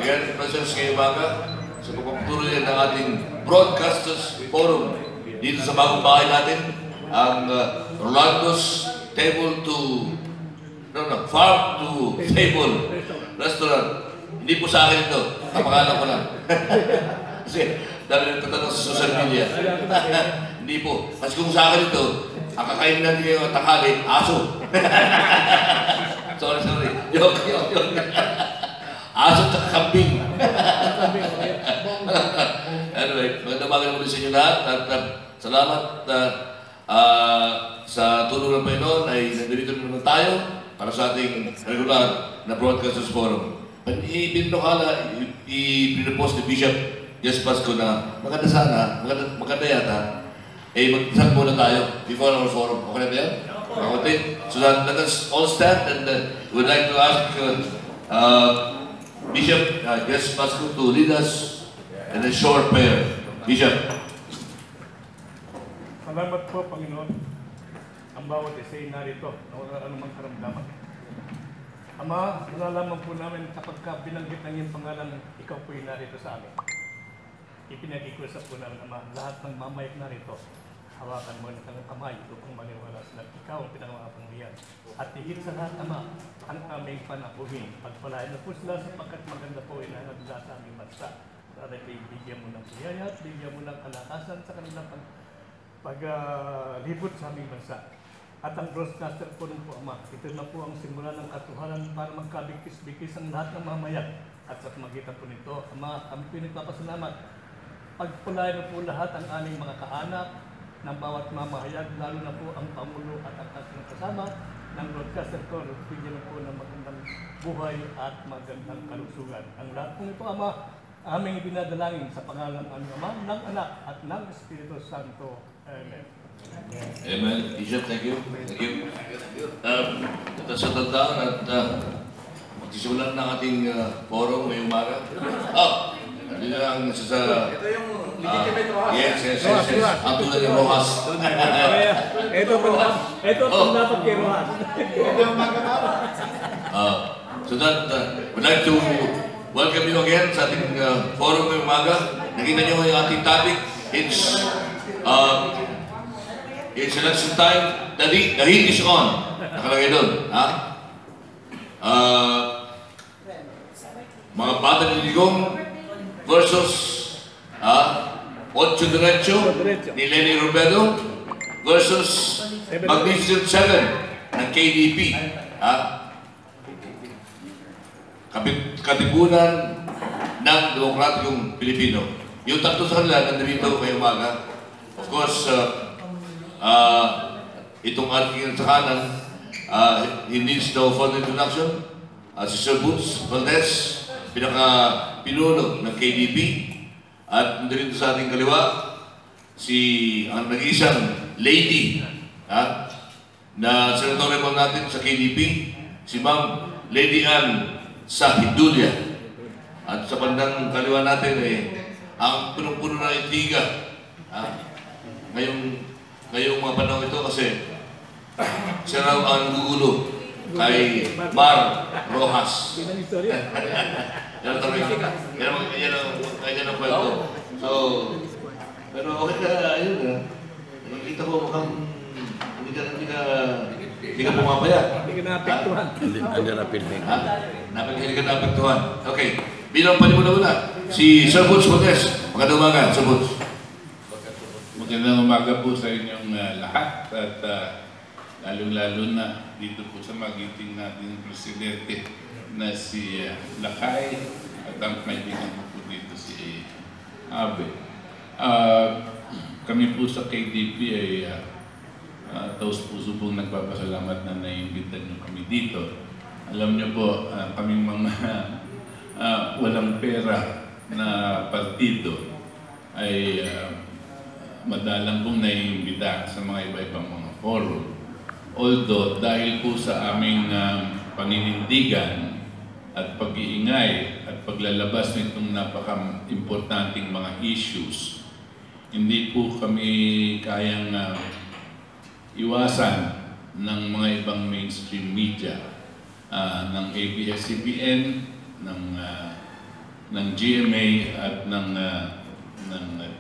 Miguel, presence ngayong umaga sa pagpapatuloy ng ating Broadcasters Forum dito sa bagong bahay natin, ang Rolandos Farm to Table Restaurant. Hindi po sa akin ito, kapangalan ko lang. Kasi dahil nagtatanong sa social media. Hindi po. Kasi kung sa akin ito, ang kakainin natin yung takali, aso. Sorry. Joke. Aso at kambing. Anyway, magandang umaga muli sa inyo lahat. At salamat sa tulong ng Panginoon ay nandito naman tayo para sa ating regular na Broadcasters Forum. Ibinokala, i-post ni Bishop Just Pasco na maganda sana, maganda yata, mag-isang muna tayo before our forum. Okay na ba yan? Okay. So that let us all stand and we would like to ask Bishop Just Pasco to lead us in a short prayer. Bishop. Salamat po, Panginoon. Ang bawat isa'y narito na wala anumang karamdaman. Ama, nalalaman po namin kapag binanggit ng iyong pangalan, ikaw po'y narito sa amin. Ipinag-ikusap po namin, Ama, lahat ng mamayag narito, hawakan mo ng kanyang kamay upang maniwala sila. Ikaw ang pinangapangyarihan. At higit sa lahat, Ama, ang aming panapuhin. Pagpalain na po sila sapagkat maganda po inanagla sa aming bansa. Para bigyan mo ng biyaya at bigyan mo ng kalakasan sa kanilang paglibot sa aming bansa. At ang broadcaster po rin po, Ama, ito na po ang simula ng katuhanan para magkabigkis-bigkis ang lahat ng mamayag. At sa pamagitan po nito, Ama, kami po nagpapasalamat. Pagpulayan na po lahat ang aming mga kaanak ng bawat mamahayag, lalo na po ang Pangulo at ang ating kasama ng broadcaster ko. Bigyan na po ng magandang buhay at magandang kalusugan. Ang lahat po ito, Ama, aming ibinadalangin sa pangalan ng aming Ama, ng Anak at ng Espiritu Santo. Amen. Amen. Bishop, thank you. Thank you. Ito sa tandaan at magsisimulan ng ating forum ngayong umaga. Hindi na ang sa... Ito yung legitimate Roxas. Yes. Ang tulad ng Roxas. Ito ang dapat kay Roxas. Ito yung magkakaba. So that, we'd like to welcome you again sa ating forum ngayong umaga. Nakita niyo yung ating topic. It's election time. The heat is on. Nakalagay doon. Mga bata ni Digong versus Otso Derecho ni Leni Rolando versus Magnificent 7 ng KDP. Katipunan ng Demokratikong Pilipino. Yung tatlo sa kanila nandito ngayong umaga. Of course, itong aking sa kanan, he needs no further introduction. Si Sir Butch, Valdez, pinaka-pinuno ng KDP. At nandito sa ating kaliwa, ang nag-iisang lady na Senatoriables natin sa KDP, si Ma'am Lady Sahidulla. At sa bandang kaliwa natin, ang punong-puno na intriga. Ngayong mga panahon ito kasi siya raw ang gugulo kay Mar Roxas. Yan ang kwento. So, pero okay ka, ayun nakita ko mukhang hindi ka pumapaya. Hindi ka naapektuhan. Hindi ka naapektuhan. Okay. Bilang panimula-mula, si Sir Butch Valdez. Magandang umaga, Sir Butch. Magandang umaga po sa inyong lahat at lalong-lalo na dito po sa magiting natin presidente na si Lakay at ang kaibigan ko po dito si Abe. Kami po sa KDP ay taus-puso pong nagpapasalamat na naiimbitan nyo kami dito. Alam nyo po, kaming mga walang pera na partido ay madalang pong naiimbita sa mga iba-ibang mga forum. Although, dahil po sa aming paninindigan at pag-iingay at paglalabas nitong napaka-importanting mga issues, hindi po kami kayang iwasan ng mga ibang mainstream media, ng ABS-CBN, ng GMA at ng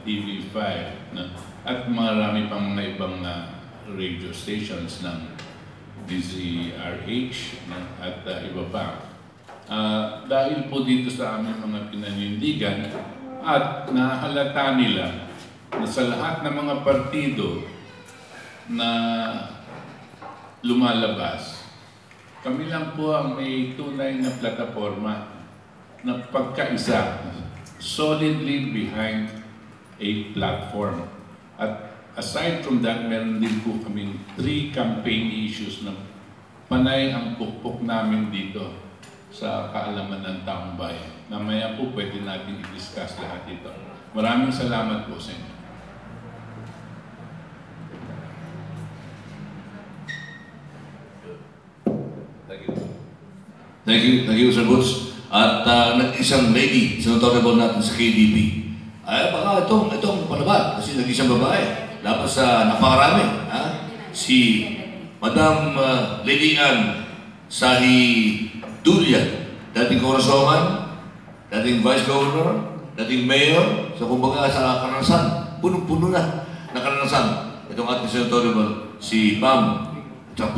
TV5 at marami pang mga ibang radio stations ng DZRH at iba pa. Dahil po dito sa aming mga pinanindigan at nahalata nila na sa lahat ng mga partido na lumalabas, kami lang po ang may tunay na plataforma na pagkaisa, solidly behind a platform. At aside from that, meron din po kaming 3 campaign issues na panay ang pukpok namin dito sa kaalaman ng taong bayan. Mamaya po pwede natin i-discuss lahat ito. Maraming salamat po sa inyo. Thank you, Sir Butch. At nag-isang lady, senatoriable natin sa KDP. Ay, baka itong palaban, kasi nag-isang babae. Dapat sa napakarami. Si Madam Lady Sahidulla, dating Congresswoman, dating Vice Governor, dating Mayor, sa kumbaga sa karanasan. Punong-puno na karanasan. Itong ating senatoriable, si Ma'am, at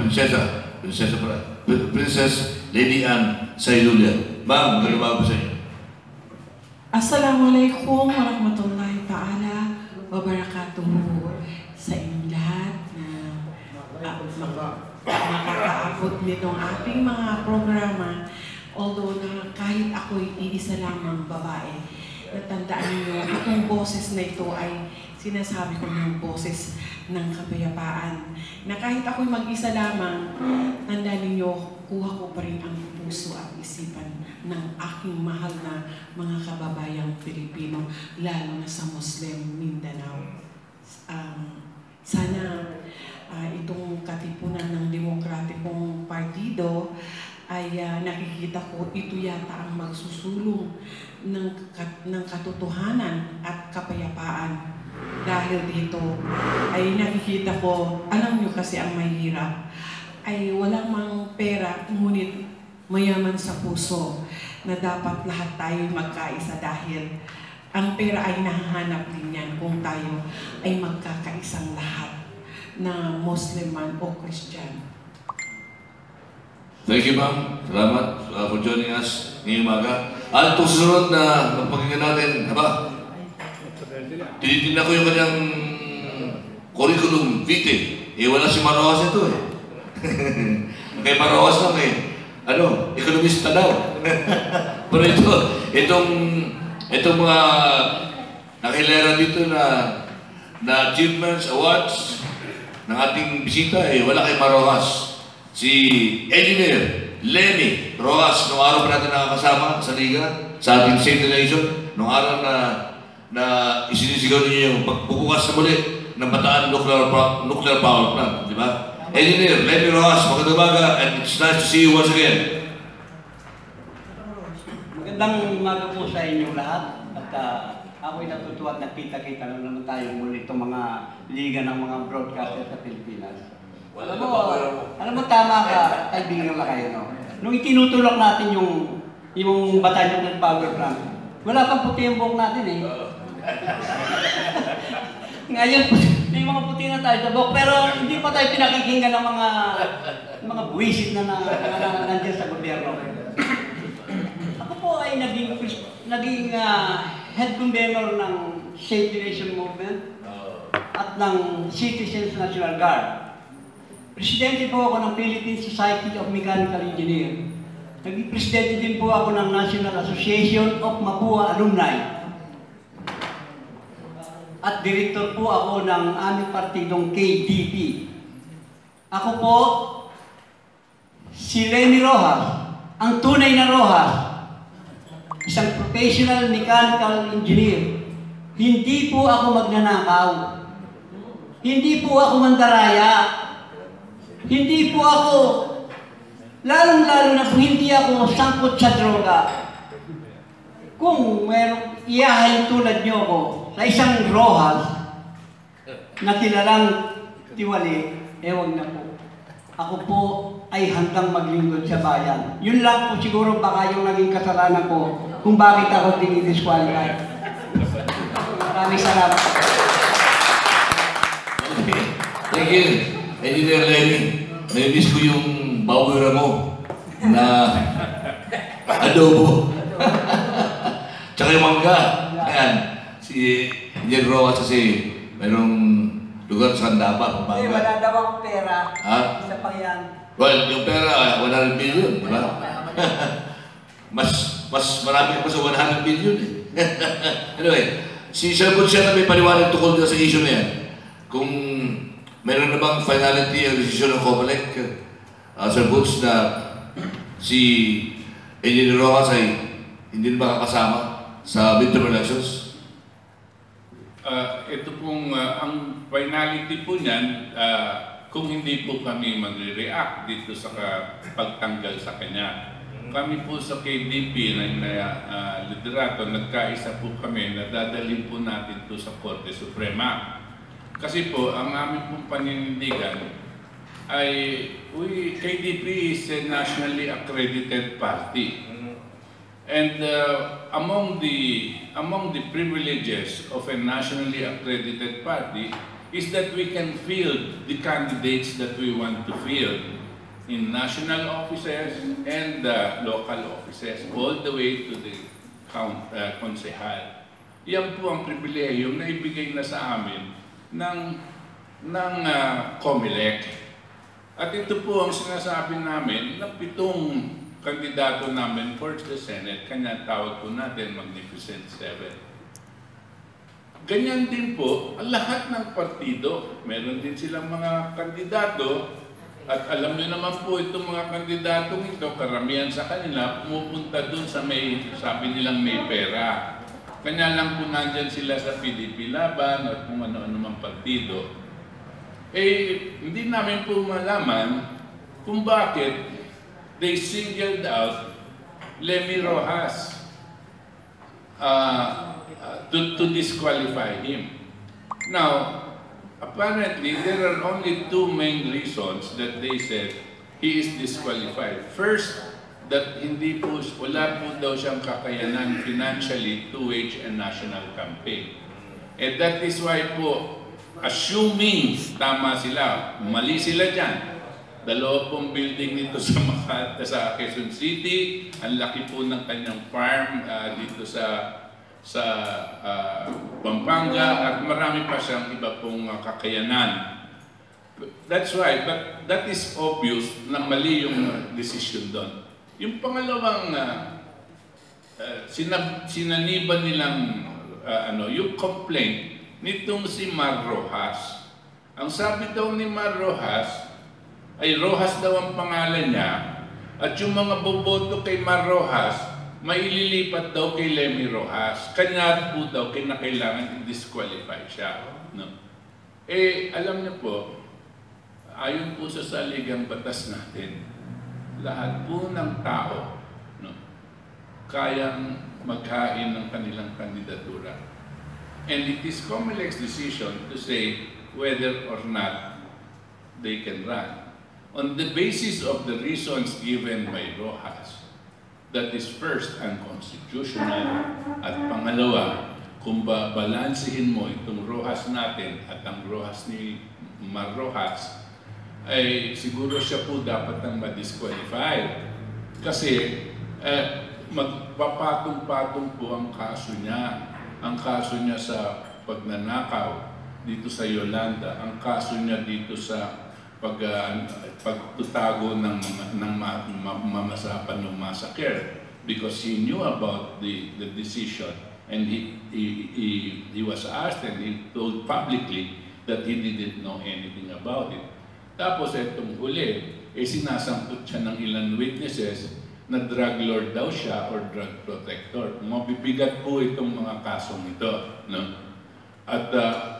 Princess Lady Sahidulla. Ma'am, magandang umaga sa inyo. Assalamualaikum warahmatullahi ta'ala wabarakatuh sa inyong lahat na makakaabot nitong ating mga programa. Although na kahit ako'y iisa lamang babae, natandaan niyo, itong boses na ito ay sinasabi ko ng boses ng kapayapaan. Na kahit ako'y mag-isa lamang, tandaan niyo, kuha ko pa rin ang puso at isipan ng aking mahal na mga kababayang Pilipino, lalo na sa Muslim Mindanao. Sana itong katipunan ng demokratikong partido ay nakikita ko ito yata ang magsusulong ng katotohanan at kapayapaan. Dahil dito ay nakikita ko, alam nyo kasi ang mahirap, ay walang mang pera, ngunit mayaman sa puso na dapat lahat tayo magkaisa dahil ang pera ay nahahanap din yan kung tayo ay magkakaisang lahat na Muslim man o Christian. Thank you, ma'am. Salamat for joining us ngayong umaga. At itong susunod na magpakinggan natin, tinitingnan ko yung kanyang curriculum vitae. Wala si Maroas ito eh. Kay Maroas lang eh. Ekonomista daw. Pero itong mga nakilera dito na achievements, awards ng ating bisita wala kay Maroas. Si Engineer Lemy Roxas, nung araw pa natin nakakasama sa Liga, sa ating State Nation, nung araw na isinisigaw niyo yung pagbubukas na muli ng Bataan nuclear power plant, di ba? Engineer Lemy Roxas, magandang umaga, and it's nice to see you once again. Magandang umaga po sa inyo lahat, at ako'y natutuwa at nakita-kita na naman tayo muli itong mga liga ng mga broadcaster sa Pilipinas. Alam mo, tama ka, kaibigan Lakay, no? Nung itinutulak natin yung Bata nuclear power plant, wala pang puti yung buhok natin eh. Ngayon, may mga puti na tayo sa buhok, pero hindi pa tayo pinakikinggan ng mga buwisit na nandiyan sa gobyerno. Ako po ay naging head convener ng Safe Nation Movement at ng Citizens National Guard. Presidente po ako ng Philippine Society of Mechanical Engineers. Naging presidente din po ako ng National Association of Mapua Alumni. At director po ako ng aming partidong KDP. Ako po, si Leni Roxas, ang tunay na Roxas, isang professional mechanical engineer. Hindi po ako magnanakaw. Hindi po ako mandaraya. Hindi po ako, lalong-lalo na po hindi ako sangkot sa droga. Kung merong iyahay tulad niyo ko sa isang Roxas na kilalang tiwali, wag na po. Ako po ay handang maglingkod sa bayan. Yun lang po siguro baka yung naging kasalanan ko kung bakit ako dinidisqualify. Maraming salamat. Okay. Thank you, Engineer Leni. Namiss ko yung bawira mo na adobo. Tsaka yung mangga. Ayan. Si Engineer Roxas kasi mayroong lugar sa Handapa. Hindi, wala daw akong pera. Ha? Isa pang yan. Well, yung pera, 100 million, di ba? mas marami pa sa 100 million eh. Anyway, si Sir Butch na may paliwanag tukol sa issue na yan. Kung meron na bang finality ang decision ng COMELEC, Sir Butch, na si Engineer Roxas ay hindi na makakasama sa midterm elections? Ito pong, ang finality po niyan, kung hindi po kami magre-react dito sa pagtanggal sa kanya. Kami po sa KDP na liderato, nagkaisa po kami na dadalhin po natin ito sa Korte Suprema. Kasi po, ang aming pong paninindigan ay KDP is a nationally accredited party. And among the privileges of a nationally accredited party is that we can field the candidates that we want to field in national offices and local offices, all the way to the konsehal. Yan po ang pribilehyo na ibigay na sa amin ng COMELEC. At ito po ang sinasabi namin na 7 kandidato namin for the Senate, kanya tawag po natin Magnificent 7. Ganyan din po, ang lahat ng partido, meron din silang mga kandidato, at alam niyo naman po itong mga kandidatong ito, karamihan sa kanila, pumupunta dun sa may, sabi nilang may pera. Kanya lang po nandyan sila sa PDP Laban at kung ano-ano mang partido. Hindi namin po malaman kung bakit they singled out Lemy Rojas to disqualify him. Now, apparently, there are only 2 main reasons that they said he is disqualified. First, that wala po daw siyang kakayanan financially to wage a national campaign. And that is why po, assuming tama sila, mali sila dyan, 2 pong building nito sa Quezon City, ang laki po ng kanyang farm dito sa Pampanga, at marami pa siyang iba pong kakayanan. That's why, but that is obvious na mali yung decision doon. Yung pangalawang sinaniban nilang yung complaint nitong si Mar Rojas. Ang sabi daw ni Mar Rojas ay Rojas daw ang pangalan niya, at yung mga boboto kay Mar Rojas maililipat daw kay Lemy Rojas. Kanya po daw kinakailangan i-disqualify siya. No? Alam niyo po, ayon po sa saligang batas natin, lahat po ng tao kayang maghain ng kanilang kandidatura. And it is COMELEC's decision to say whether or not they can run. On the basis of the reasons given by Rojas, that is first, unconstitutional, at pangalawa, kung balansihin mo itong Rojas natin at ang Rojas ni Mar Rojas, ay siguro siya po dapat ang ma-disqualify. Kasi magpapatong-patong po ang kaso niya. Ang kaso niya sa pagnanakaw dito sa Yolanda, ang kaso niya dito sa pagtutago ng mamasapan ng massacre, because he knew about the decision, and he was asked and he told publicly that he didn't know anything about it. Tapos itong huli, sinasampot siya ng ilang witnesses na drug lord daw siya or drug protector. Mabibigat po itong mga kasong ito. No? At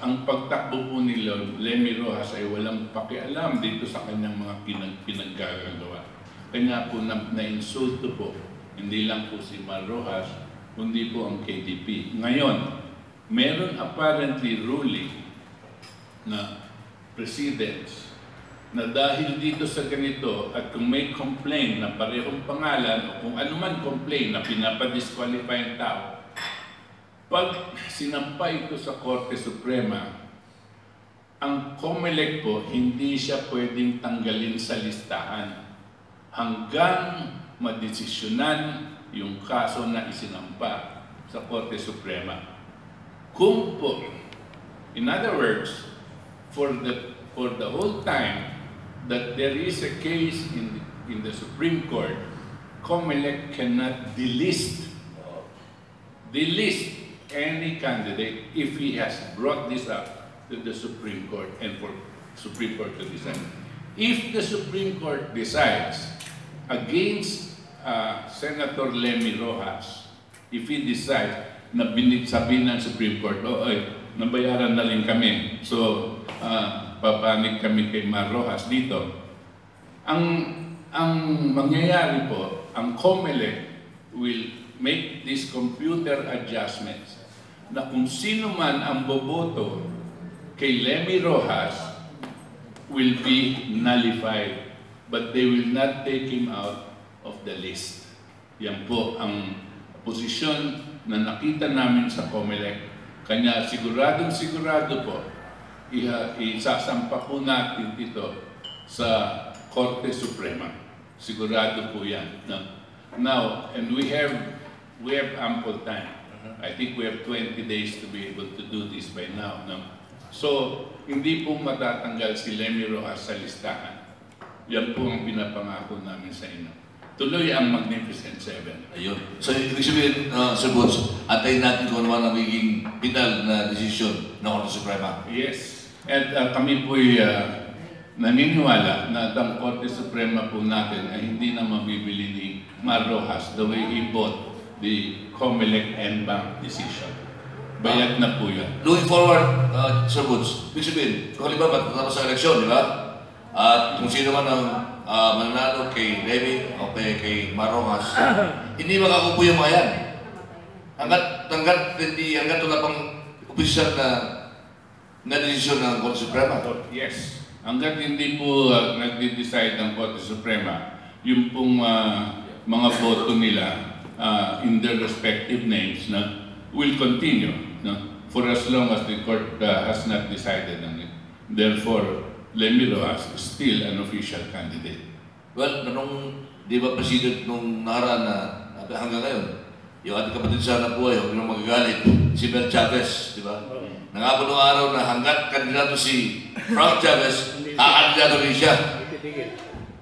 ang pagtakbo po ni Lemy Rojas ay walang pakialam dito sa kanyang mga pinaggagawa. Kanya po na-insulto po, hindi lang po si Mar Rojas, kundi po ang KDP. Ngayon, meron apparently ruling na precedents na dahil dito sa ganito at kung may complaint na parehong pangalan o kung anuman complaint na pinapadisqualify ang tao, pag sinampay ito sa Korte Suprema, ang COMELEC po hindi siya pwedeng tanggalin sa listahan hanggang madesisyonan yung kaso na isinampa sa Korte Suprema. Kung po, in other words, for the whole time that there is a case in the Supreme Court, COMELEC cannot delist any candidate if he has brought this up to the Supreme Court and for Supreme Court to decide. If the Supreme Court decides against Senator Lemy Rojas, if he decides na sabihin ng Supreme Court, nabayaran na rin kami, so papanig kami kay Mar Rojas dito. Ang mangyayari po, ang COMELEC will make these computer adjustments na kung sino man ang boboto kay Lemy Rojas will be nullified, but they will not take him out of the list. Yan po ang posisyon na nakita namin sa COMELEC. Kanya sigurado po, isasampa po natin ito sa Korte Suprema. Sigurado po yan. Now, and we have ample time. I think we have 20 days to be able to do this by now. No? So, hindi po matatanggal si Lemy Rojas sa listahan. Yan po ang pinapangako namin sa inyo. Tuloy ang Magnificent Seven. Ayun. So, ibig sabihin, Sir Butch, antayin natin kung ano man ang magiging final na desisyon ng Korte Suprema. Yes. At kami po'y naniniwala na ang Korte Suprema po natin ay hindi na mabibili ni Mar Rojas the way he bought the COMELEC and bank decision. Bayad na po yun. Looking forward, Sir Butch, ibig sabihin, kung halimbawa matapos ang eleksyon, di ba? At kung sino man ang mananalo kay Lemy o kay Mar Rojas, hindi makakupo yung mga yan. Hanggat wala pang opisyal na desisyon ng Korte Suprema. Yes. Hanggat hindi po nagde-decide ng Korte Suprema, yung pong mga boto nila in their respective names will continue for as long as the court has not decided on it. Therefore, Lemy Rojas is still an official candidate. Well, di ba President nung nakaraan na hanggang ngayon, yung ating kapatid sana buhay, huwag nang magagalit, si Mel Chavez, di ba? Nangako nung araw na hanggat kandidato si Frank Chavez, kandidato rin siya.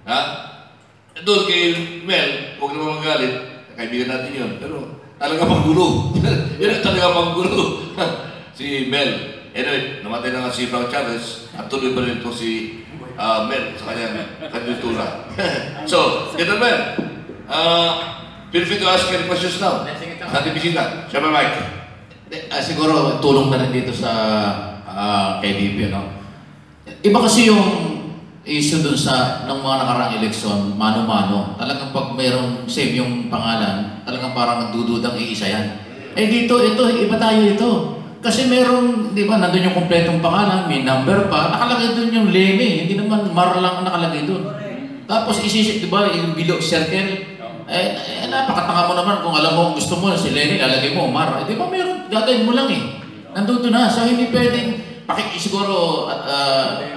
Ha? Doon kay Mel, huwag nang magagalit, kaibigan natin yun, pero talaga panggulo. Yun talaga panggulo. Si Mel. Anyway, namatay na nga si Frank Chavez at tuloy pa rin ito si Mel sa kanyang kandidatura. So, gentlemen, feel free to ask any questions now. Sa ating bisita. Siya ba, Mike? Siguro tulong na rin dito sa kay DP, no? Iba kasi yung issue dun sa ng mga nakaraang eleksyon, mano-mano. Talagang pag mayroong same yung pangalan, talagang parang nagdududang iisa yan. Eh dito, iba tayo ito. Kasi merong, di ba, nandun yung kompletong pangalan, may number pa, nakalagay dun yung Lemy, hindi naman Mar lang nakalagay dun. Tapos isisip, di ba, yung below circle, napakatanga mo naman kung alam mo gusto mo si Leni, lalagay mo Mar. Di ba meron, gagawin mo lang eh. Nandun na, so hindi pwedeng, siguro,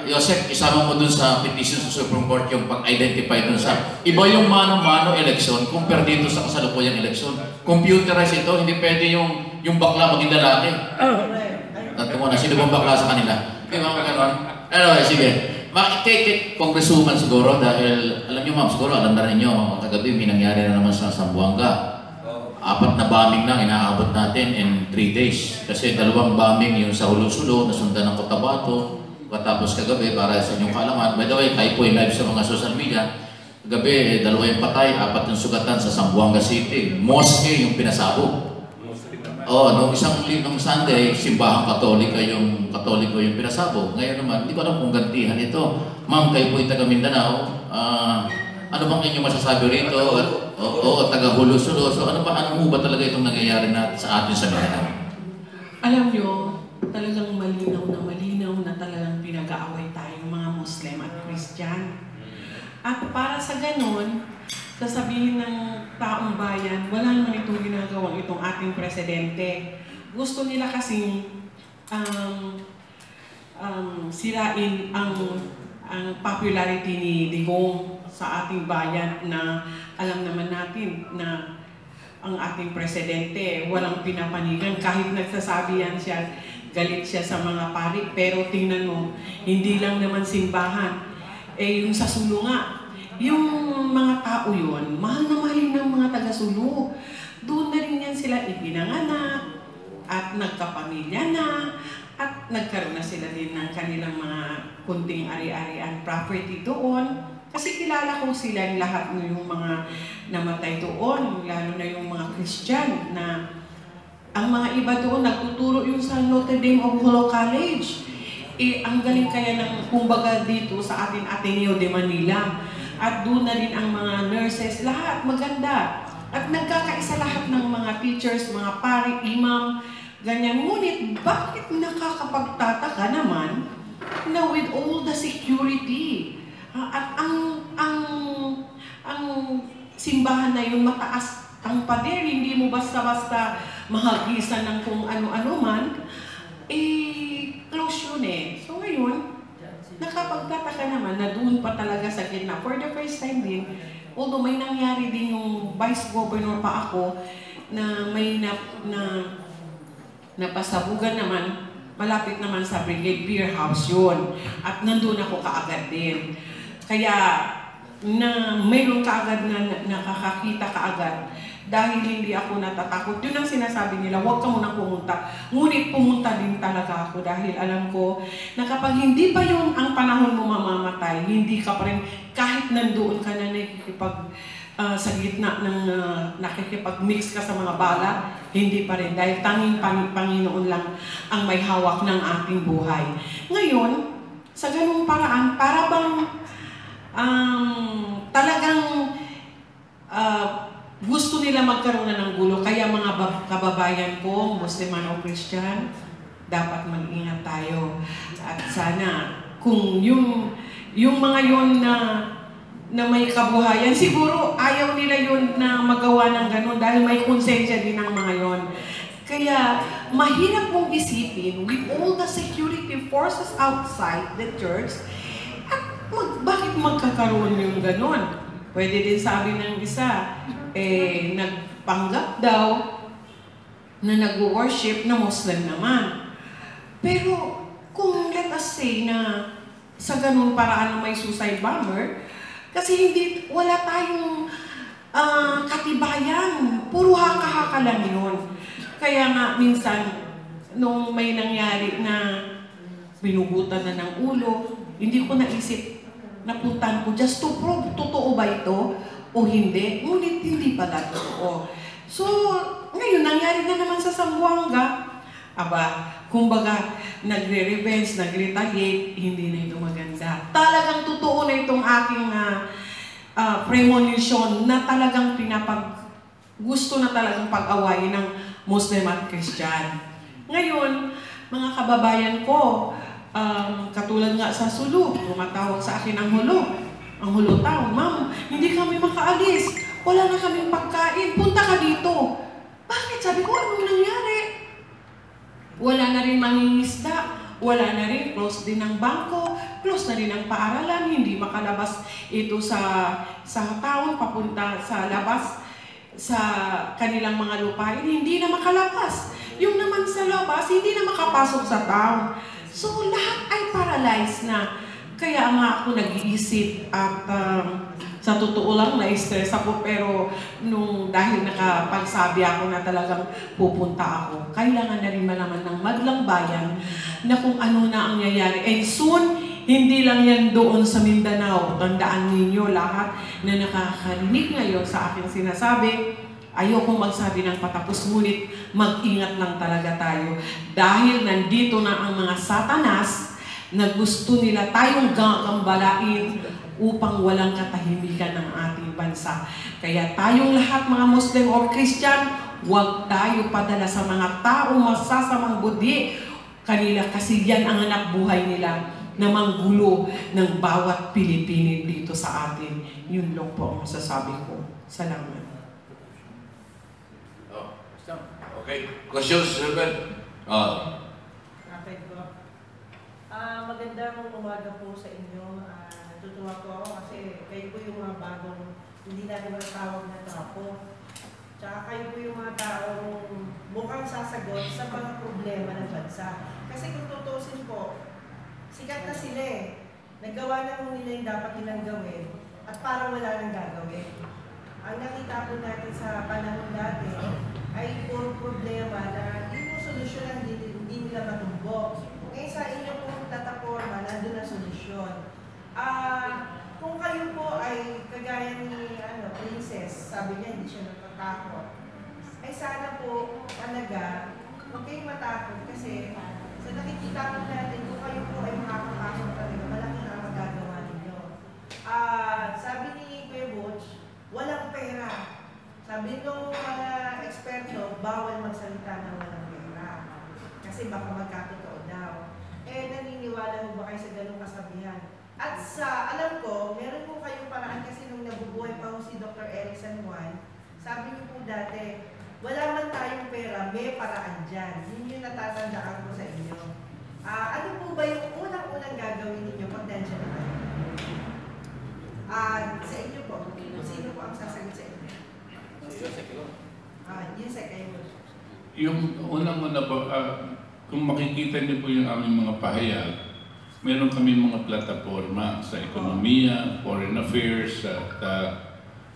Joseph, isama mo dun sa petition sa Supreme Court yung pag-identify dun sa, iba yung mano-mano election compare dito sa kasalukuyang election. Computerized ito, hindi pwede yung bakla maging lalaki. Natin mo na, sino bang bakla sa kanila? Di ba, gano'n? Anyway, sige. Kay Congresswoman siguro, dahil alam niyo ma'am, siguro alam na rin niyo, kagabi may nangyari na naman sa Zamboanga. 4 na bombing na inaabot natin in 3 days. Kasi 2 bombing yung sa Hulo-Sulo, nasundan ng Cotabato, katapos kagabi para sa inyong kaalaman. By the way, tayo po yung live sa mga social media. Kagabi, 2 yung patay, 4 yung sugatan sa Zamboanga City. Mosque yung pinasabog. Nung Sunday, simbahang Katoliko yung pinasabog. Ngayon naman, hindi ko alam kung gantihan ito. Ma'am, kayo po yung taga Mindanao. Ano bang inyong masasabi rito? Taga Hulo-Sulo. So ano ba talaga itong nangyayari sa atin sa Mindanao? Alam nyo, talagang malinaw na talagang pinag-aaway tayong mga Muslim at Christian. Christian. At para sa ganon, sasabihin ng taong bayan, wala naman itong ginagawang itong ating presidente. Gusto nila kasing sirain ang popularity ni Digong sa ating bayan na alam naman natin na ang ating presidente walang pinapanigan. Kahit nagsasabi yan siya, galit siya sa mga pari, pero tingnan mo, hindi lang naman simbahan. Yung sa Sulu nga, yung mga tao yun, mahal na mahalin ng mga taga-Sulu. Doon na rin yan sila ipinanganak at nagkapamilya na at nagkaroon na sila din ng kanilang mga kunting ari-arian property doon. Kasi kilala ko sila lahat ng yung mga namatay doon, lalo na yung mga Christian na ang mga iba doon nagtuturo yung sa Notre Dame of Holo College. Ang galing kaya ng kumbaga dito sa ating Ateneo de Manila. At doon na rin ang mga nurses, lahat maganda. At nagkakaisa lahat ng mga teachers, mga pari, imam, ganyan. Ngunit bakit nakakapagtataka naman na with all the security at ang simbahan na yun mataas ang pader, hindi mo basta-basta mahagisan ng kung ano-ano man, close yun eh. So ngayon, nakapagtataka naman na doon pa talaga sa gitna. For the first time din, although may nangyari din yung vice governor pa ako na may napasabugan naman, malapit naman sa Brigade Beer House yun. At nandun ako kaagad din. Kaya na mayroon kaagad na nakakakita kaagad dahil hindi ako natatakot. Yun ang sinasabi nila, huwag ka munang pumunta. Ngunit pumunta din talaga ako dahil alam ko na kapag hindi pa yun ang panahon mo mamamatay, hindi ka pa rin, kahit nandoon ka na nakikipag sa gitna ng nakikipag-mix ka sa mga bala, hindi pa rin. Dahil tanging Panginoon lang ang may hawak ng ating buhay. Ngayon, sa ganung paraan, para bang talagang gusto nila magkaroon na ng gulo. Kaya mga kababayan ko, Muslim o Christian, dapat mag-ingat tayo. At sana, kung yung mga yon na may kabuhayan, siguro ayaw nila yun na magawa ng ganun dahil may konsensya din ng mga yon. Kaya, mahirap mong isipin with all the security forces outside the church, at bakit magkakaroon yung ganun? Pwede din sabi ng isa, nagpanggap daw na nag-worship na Muslim naman. Pero kung let us say na sa ganun paraan na may suicide bomber, kasi wala tayong katibayan, puro haka-haka lang yun. Kaya nga minsan, nung may nangyari na binugutan na ng ulo, hindi ko naisip, napuntan ko just to prove, totoo ba ito o hindi? Ngunit hindi pala totoo. So, ngayon, nangyari na naman sa Zamboanga. Kumbaga, nagre-revenge, nag-retaliate, hindi na ito maganda. Talagang totoo na itong aking premonition na talagang gusto na talagang pag-awayin ng Muslim at Christian. Ngayon, mga kababayan ko, katulad nga sa Sulu, tumatawag sa akin ang Hulo Town, "Ma'am, hindi kami makaalis. Wala na kaming pagkain. Punta ka dito." Bakit? Sabi ko, anong nangyari? Wala na rin mangingisda. Wala na rin, close din ang bangko, close na rin ang paaralan, hindi makalabas ito sa town, papunta sa labas, sa kanilang mga lupain, hindi na makalabas. Yung naman sa labas, hindi na makapasok sa town. So, lahat ay paralyzed na. Kaya nga ako nag-iisip at sa totoo lang na-stress ako, pero dahil nakapagsabi ako na talagang pupunta ako, kailangan na rin malaman ng madlang bayan na kung ano na ang nangyayari. And soon, hindi lang yan doon sa Mindanao. Tandaan ninyo lahat na nakakarinig ngayon sa aking sinasabi, ayokong magsabi ng patapos, ngunit mag-ingat lang talaga tayo. Dahil nandito na ang mga satanas na gusto nila tayong gagambalain upang walang katahimikan ng ating bansa. Kaya tayong lahat, mga Muslim o Christian, huwag tayo padala sa mga taong masasamang budi. Kanila kasi yan ang hanap buhay nila. na manggulo ng bawat Pilipino dito sa atin. Yun lang po ang masasabi ko. Salamat. Okay. Questions, Ruben? Okay po. Magandang umaga po sa inyo. Natutuwa po ako kasi kayo po yung mga bagong hindi natin matawag na trapo. Tsaka kayo po yung mga taong mukhang sasagot sa mga problema ng bansa. Kasi kung tutusin po, sikat na sila eh. Nagawa na nila yung dapat nilang gawin at parang wala nang gagawin. Ang nakita po natin sa panahon dati ay puro problema na hindi mo solusyon hindi nila matumbok. Ngayon sa inyo pong plataforma, nandun na solusyon. Kung kayo po ay kagaya ni Princess, sabi niya hindi siya natatakot, ay sana po talaga huwag kayong matakot kasi sa nakikita po natin kung kayo po ay makakapasok talaga, malaki ang magagawa ninyo. Sabi ni Kuya Butch, walang pera. Sabi nung mga eksperto, bawal magsalita ng walang pera. Kasi baka magkatotoo daw. Naniniwala mo ba kayo sa ganung kasabihan? At alam ko, meron po kayong paraan kasi nung nabubuhay pa si Dr. Erickson Juan, sabi niyo po dati, wala man tayong pera, may paraan dyan. Yun yung natatandaan ko sa inyo. Ano po ba yung unang-unang gagawin ninyo pag nandiyan na kayo? Sa inyo po, sino po ang sasagot sa inyo? Yung second. Yung unang-una po, kung makikita niyo po yung aming mga pahayag, meron kami mga plataforma sa ekonomiya, foreign affairs,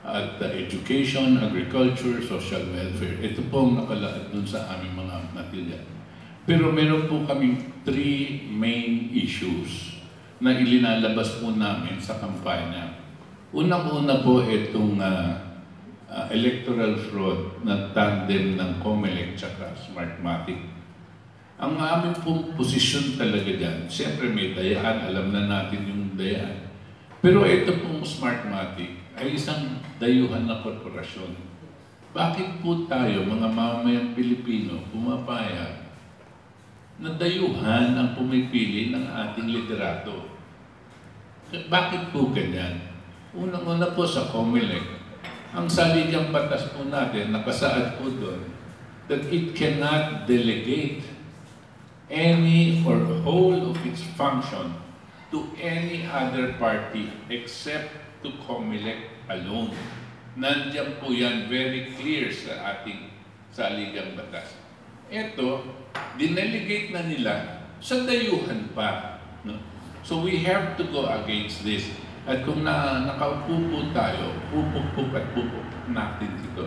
at education, agriculture, social welfare. Ito po ang nakalaad dun sa aming mga material. Pero meron po kaming 3 main issues na ilinalabas po namin sa kampanya. Unang-una po itong electoral fraud na tandem ng COMELEC at Smartmatic. Ang aming pong posisyon talaga dyan, siyempre may dayaan, alam na natin yung dayaan. Pero ito pong Smartmatic ay isang dayuhan na korporasyon. Bakit po tayo, mga mamamayang Pilipino, pumapayag na dayuhan ang pumipili ng ating liderato? Bakit po ganyan? Unang-una po sa COMELEC, ang saligang batas po natin, nakasaad po doon, that it cannot delegate any or whole of its function to any other party except to COMELEC alone. Nandiyan po yan very clear sa ating saligang batas. Ito, dinelegate na nila sa dayuhan pa. No? So we have to go against this. At kung nakaupo po tayo, pupuk at pupuk natin ito,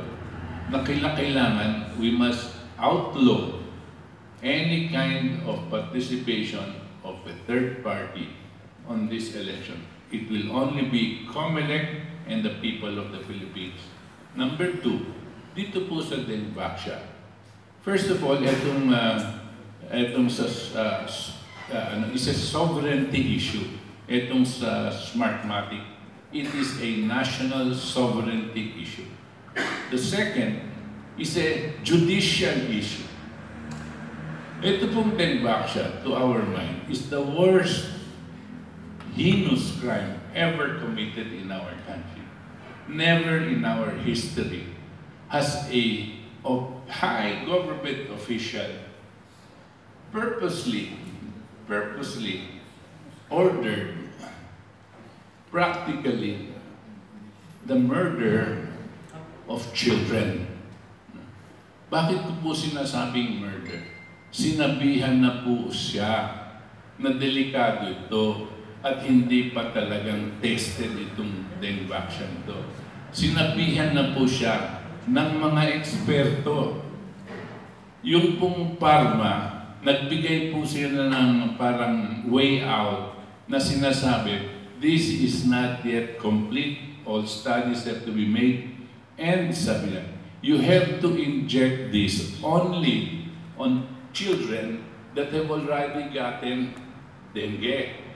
na kailangan we must outlaw any kind of participation of a third party on this election. It will only be COMELEC and the people of the Philippines. Number 2, dito po sa Denvaksya. First of all, itong is a sovereignty issue. Itong sa Smartmatic, it is a national sovereignty issue. The second is a judicial issue. Ito pong Denvaksya, to our mind, is the worst heinous crime ever committed in our country. Never in our history has a high government official purposely ordered practically the murder of children. Bakit ko po sinasabing murder? Sinabihan na po siya na delikado ito at hindi pa talagang tested itong Denvaksya ito. Sinabihan na po siya ng mga eksperto. Yung pong Parma, nagbigay po sila ng parang way out na sinasabi, this is not yet complete, all studies have to be made, and sabi niya, you have to inject this only on children that have already gotten dengue.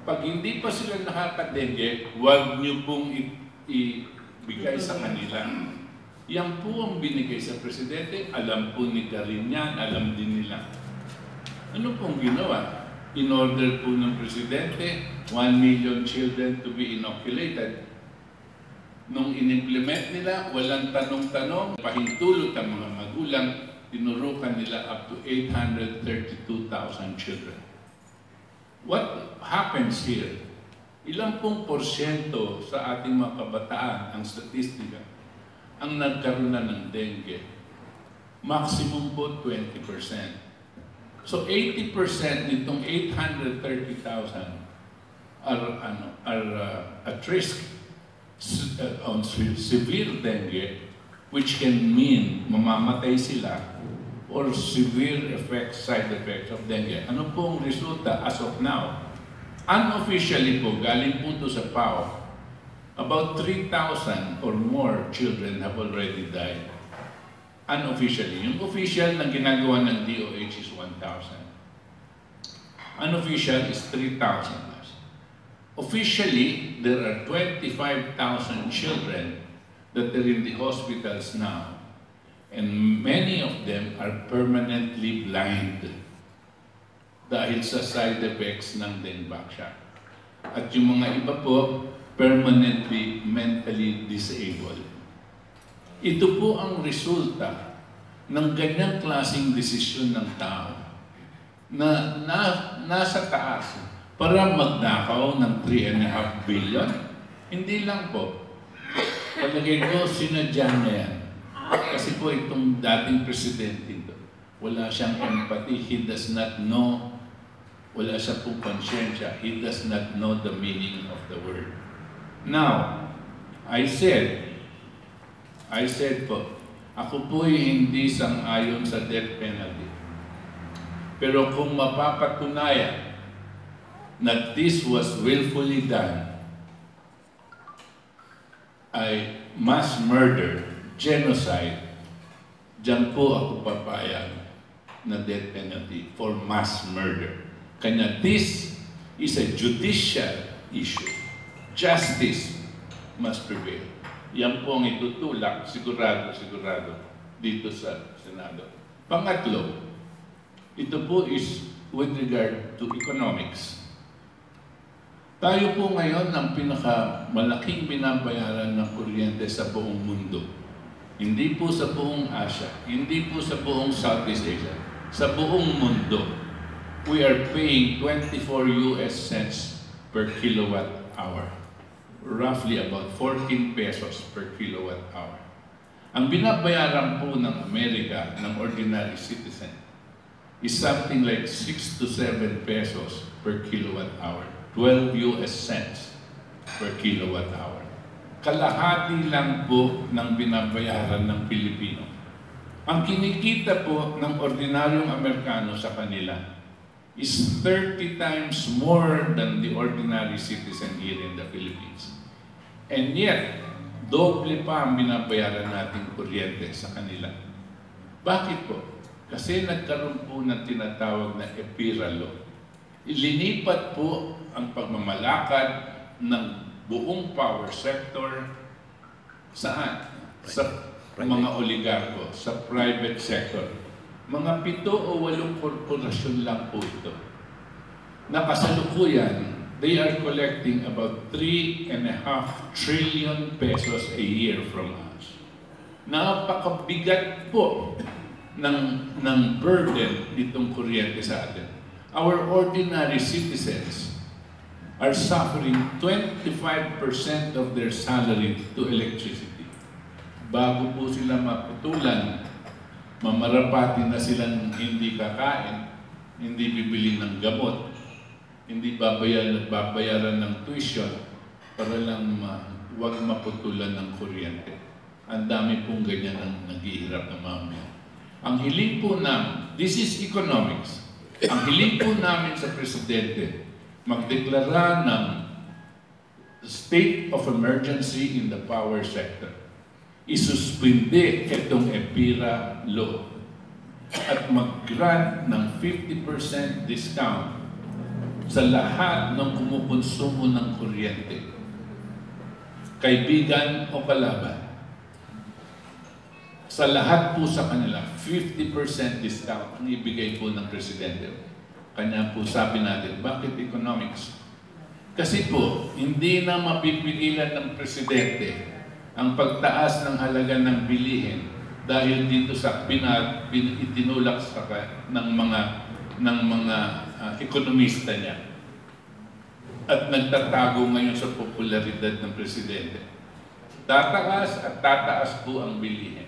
Pag hindi pa sila nakaka-dengue, huwag niyo pong ibigay sa kanila. Yan po ang binigay sa Presidente, alam po ni Karin yan, alam din nila. Ano pong ginawa? in order po ng Presidente, 1 million children to be inoculated. Nung in-implement nila, walang tanong-tanong, pahintulot ang mga magulang, tinurukan nila up to 832,000 children. What happens here? Ilang pong porsyento sa ating mga kabataan, ang statistika, ang nagkaroon na ng dengue? Maximum po 20%. So 80% nitong 830,000 are at risk on severe dengue, which can mean mamamatay sila or severe effects, side effects of dengue. Ano pong resulta as of now? Unofficially po, galing po ito sa PAO, about 3,000 or more children have already died. Unofficially. Yung official na ginagawa ng DOH is 1,000. Unofficial is 3,000. Officially, there are 25,000 children that are in the hospitals now, and many of them are permanently blind dahil sa side effects ng dengue. At yung mga iba po, permanently mentally disabled. Ito po ang resulta ng ganyang klaseng desisyon ng tao na nasa taas para magnakaw ng 3.5 billion. Hindi lang po. Palagay ko, sinadya niya yan. Kasi po itong dating presidente ito, wala siyang empathy. He does not know. Wala siya pong konsyensya. He does not know the meaning of the word. Now, I said po, ako po'y hindi sang-ayon sa death penalty. Pero kung mapapatunayan na this was willfully done, ay mass murder, genocide, diyan po ako papayag na death penalty for mass murder. Kanya this is a judicial issue. Justice must prevail. Yan po ang itutulak, sigurado, dito sa Senado. Pangatlo, ito po is with regard to economics. Tayo po ngayon ang pinakamalaking binabayaran ng kuryente sa buong mundo. Hindi po sa buong Asia, hindi po sa buong Southeast Asia, sa buong mundo. We are paying 24 US cents per kilowatt hour. Roughly about 14 pesos per kilowatt hour. Ang binabayaran po ng Amerika, ng ordinary citizen, is something like 6 to 7 pesos per kilowatt hour. 12 US cents per kilowatt hour. Kalahati lang po ng binabayaran ng Pilipino. Ang kinikita po ng ordinaryong Amerikano sa kanila is 30 times more than the ordinary citizen here in the Philippines. And yet, doble pa ang binabayaran nating kuryente sa kanila. Bakit po? Kasi nagkaroon po ng tinatawag na EPIRA law. Ilinipat po ang pagmamalakad ng buong power sector saan? Sa mga oligarko, sa private sector. Mga 7 o 8 korporasyon lang po ito. Nakasalukuyan, they are collecting about 3.5 trillion pesos a year from us. Napakabigat po ng burden itong kuryente sa atin. Our ordinary citizens are suffering 25% of their salary to electricity. Bago po sila maputulan, mamarapati na silang hindi kakain, hindi bibili ng gamot, hindi babayaran ng tuition para lang huwag maputulan ng kuryente. Ang dami pong ganyan ang naghihirap na mamaya. Ang hiling po namin, this is economics, ang hiling po namin sa Presidente, magdeklara ng state of emergency in the power sector. Isuspinde itong EPIRA law at mag-grant ng 50% discount sa lahat ng kumukonsumo ng kuryente. Kaibigan o kalaban. Sa lahat po sa kanila, 50% discount ang ibigay po ng Presidente. Kanya po sabi natin, bakit economics? Kasi po, hindi na mapipigilan ng presidente ang pagtaas ng halaga ng bilihin dahil dito sa itinulak sa ng mga ekonomista niya. At nagtatago ngayon sa popularidad ng presidente. Tataas at tataas po ang bilihin.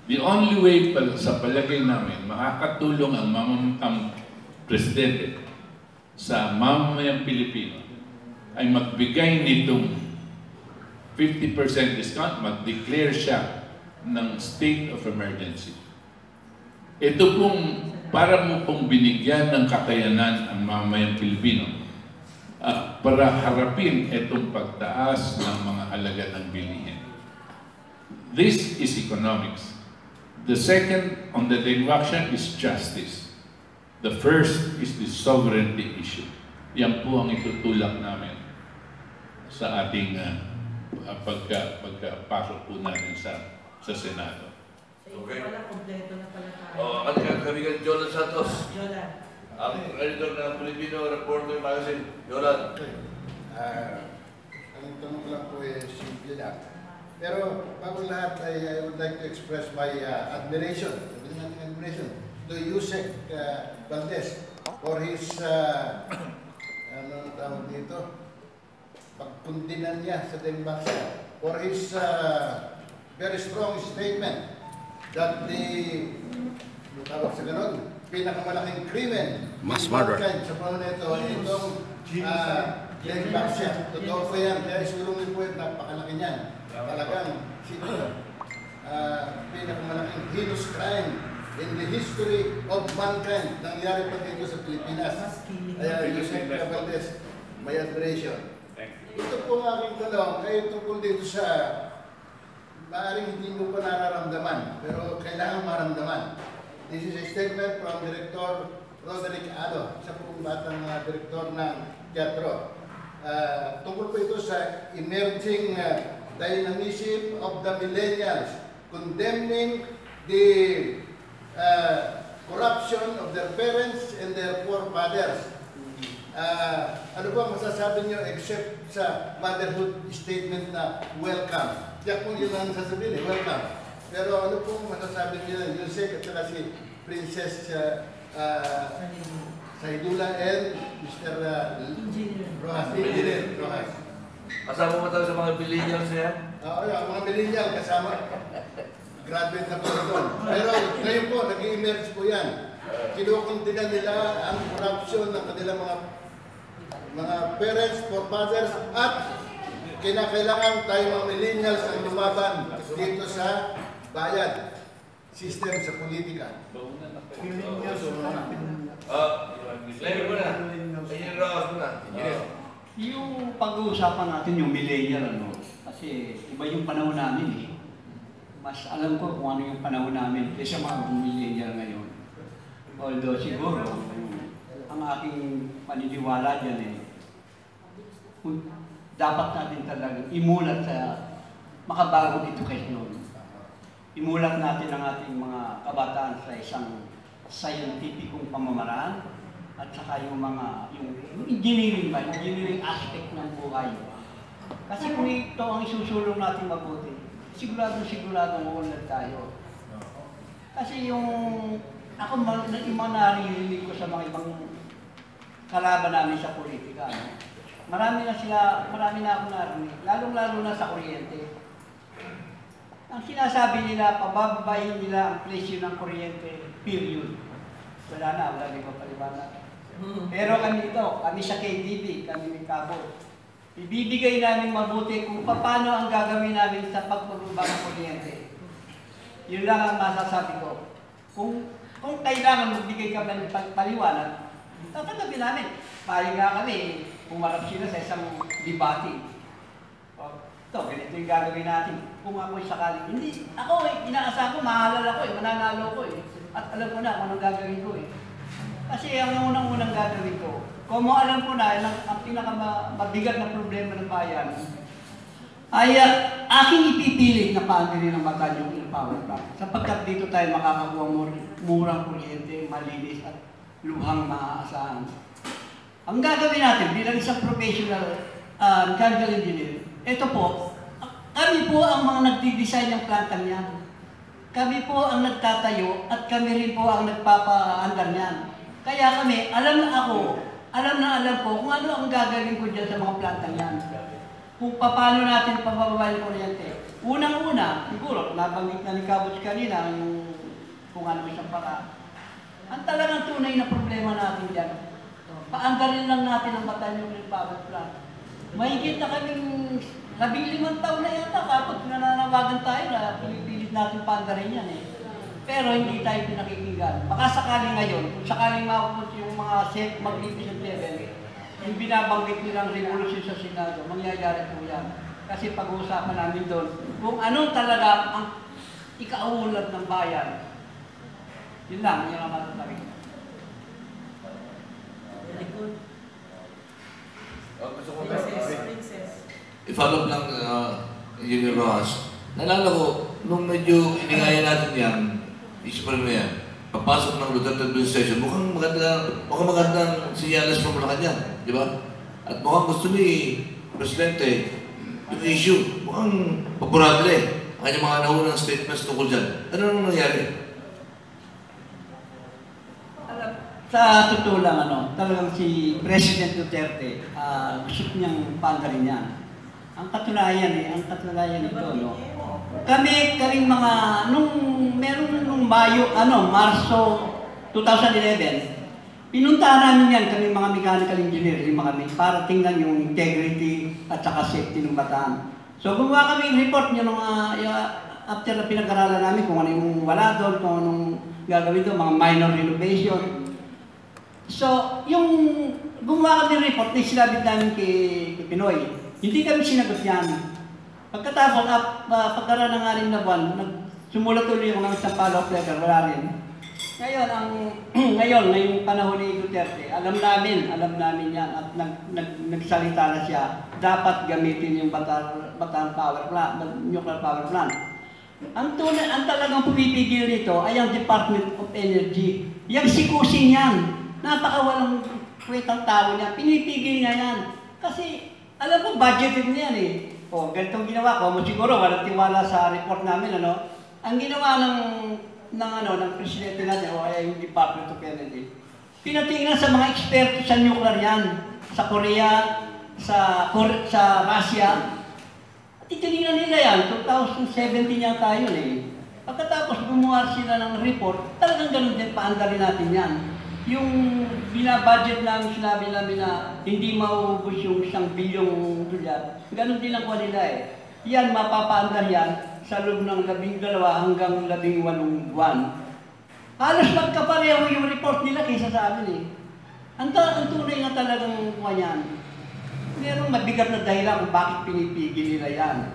The only way sa palagay namin makakatulong ang presidente sa mamamayang Pilipino ay magbigay nitong 50% discount, mag-declare siya ng state of emergency. Ito pong para mo pong binigyan ng kakayanan ang mamamayang Pilipino para harapin itong pagtaas ng mga halaga ng bilihin. This is economics. The second on the direction is justice. The first is the sovereignty issue. Yan po ang itutulak namin sa ating pagpasok po natin sa Senado. Okay. Wala, kompleto na pala tayo. Kami ka Jolan Santos. Jolan. Ang editor ng Filipino Reporter Magazine. Jolan. Ang tanong ko lang po simple lang. Pero bago lahat I would like to express my admiration. Sabi natin admiration to Yusek Valdez for his ano tawag dito? Pagkundinan niya sa Dembaksa. For his very strong statement that the tawag sa ganon, pinakamalaking krimen mass murder sa panahon nito itong Dembaksa. Totoo po yan. Kaya isulungin po yan, napakalaki niyan. Talagang sino pinakamalaking heinous crime in the history of mankind nangyari pa dito sa Pilipinas. Kaya Yusek Valdez, may admiration. Ito po ang aking tanong, kayo tungkol dito sa maaaring hindi mo pa nararamdaman, pero kailangan maramdaman. This is a statement from Director Roderick Ado, isa pong batang direktor ng teatro. Tungkol po ito sa emerging dynamism of the millennials, condemning the corruption of their parents and their forefathers. Ano ba masasabi nyo except sa motherhood statement na welcome? Diyak po yun ang sasabihin welcome. Pero ano po masasabi nyo Yusek at saka si Princess Sahidulla and Mr. Roxas. Engineer Roxas. Kasama mo tayo sa mga millennials yan? Oo, mga millennial kasama. Graduate na po doon. Pero ngayon po, nag-i-emerge po yan. Kinukuntinan nila ang corruption ng kanilang mga parents, forefathers, at kinakailangan tayo mga millennials ang lumaban dito sa bayan, system sa politika. Lemy mo na. Engineer Roxas mo na. Yung pag-uusapan natin yung millennial, kasi iba yung panahon namin eh. Mas alam ko kung ano yung panahon namin kaysa mga millennial ngayon. Although siguro, ang aking paniniwala dyan eh, dapat natin talagang imulat sa makabagong edukasyon. Imulat natin ang ating mga kabataan sa isang scientificong pamamaraan at saka yung engineering ba, engineering aspect ng buhay. Kasi kung ito ang isusulong natin mabuti, sigurado mauunlad tayo. Kasi yung mga naririnig ko sa mga ibang kalaban namin sa politika, marami na ako narinig, lalong-lalo na sa kuryente. Ang sinasabi nila, pababayin nila ang presyo ng kuryente, period. Wala din ko paliwanag. Pero kami sa KTV, kami may Cabo, ibibigay namin mabuti kung paano ang gagawin namin sa pagpababa ng kuryente. Yun lang ang masasabi ko. Kung kailangan magbigay kami ng paliwanag, tatanggapin namin. Pari nga kami, pumarap sila sa isang debate. Ito, ganito yung gagawin natin. Kung ako'y sakali. Hindi, ako inaasahan ko, mahalal ako mananalo ko At alam ko na kung anong gagawin ko Kasi ang unang-unang gagawin ko, kung alam ko na, ang pinakamabigat na problema ng bayan, ay aking ipipilit na paandinin ng Bata yung power bank. Sapagkat dito tayo makakakuha murang kuryente, malinis at lubhang maaasahan. Ang gagawin natin bilang isang professional mechanical engineer, ito po, kami po ang mga nagdi-design ng plantang yan. Kami po ang nagtatayo at kami rin po ang nagpapaandar niyan. Kaya kami, alam ko kung ano ang gagawin ko dyan sa mga plantang yan. Kung paano natin pababa yung kuryente. Unang-una, siguro, nabanggit na ni Butch kanina kung ano isang para. Ang talagang tunay na problema natin dyan, paandarin lang natin ang nuclear power plant. Mahigit na kaming 15 taon na yata kapag nananawagan tayo na pinipilit natin paandarin yan eh. Pero hindi tayo pinakikinggan. Baka sakali ngayon, kung sakaling maupos yung mga Magnificent Seven, yung binabanggit nilang revolution sa Senado, mangyayari po yan. Kasi pag-uusapan namin doon kung anong talaga ang ikauunlad ng bayan. Yun lang, yun ang matatawin. Very good. I-follow up lang Engineer Rojas. Nalala ko, nung medyo iningaya natin yan, isipin mo yan, papasok ng Duterte administration, mukhang magandang sinyalas pa mula kanya, di ba? At mukhang gusto ni Presidente yung issue, mukhang favorable ang kanyang mga naunang statements tungkol dyan. Ano nang nangyari? Sa totoo lang, talagang si President Duterte, gusto niyang paandarin yan. Ang katunayan nito, Kami mga, nung Marso 2011, pinuntahan namin yan, kami mga mechanical engineer, para tingnan yung integrity at saka safety ng Bataan. So gumawa kami yung report nyo after na pinag-aralan namin kung ano yung wala doon, kung anong gagawin doon, mga minor renovation. So, yung gumawa kami ng report na sinabit namin kay Pinoy, hindi kami sinagot yan. Pagkatapos, pagkaraan ng 6 na buwan, sumulat ulit yung ng isang follow-up letter, wala rin. Ngayon, ngayong panahon ni Duterte, alam namin yan at nagsalita na siya, dapat gamitin yung Bataan power plant, nuclear power plant. Ang talagang pumipigil nito ay ang Department of Energy. Yung sikusin yan, napakawalang kwentang tao niya, pinipigil niya yan. Kasi, alam ko, budgeted niya yan eh. O, ganitong ginawa ko, siguro walang tiwala sa report namin, Ang ginawa ng presidente natin, o yung Department of Energy, pinatingnan sa mga eksperto sa nuclear yan, sa Korea, sa Russia. At itinignan nila yan, 2017 yan tayo eh. Pagkatapos gumawa sila ng report, talagang ganun din, paandarin natin yan. Yung binabudget namin, sinabi namin na hindi mauubos yung 1 bilyong dolyar, ganun din ang kuha nila eh. Yan, mapapaandar yan sa loob ng 12 hanggang 18 buwan. Halos magkapareho yung report nila kaysa sa amin eh. Ang tunay na talagang kuha yan. Merong mabigat na dahilan kung bakit pinipigil nila yan.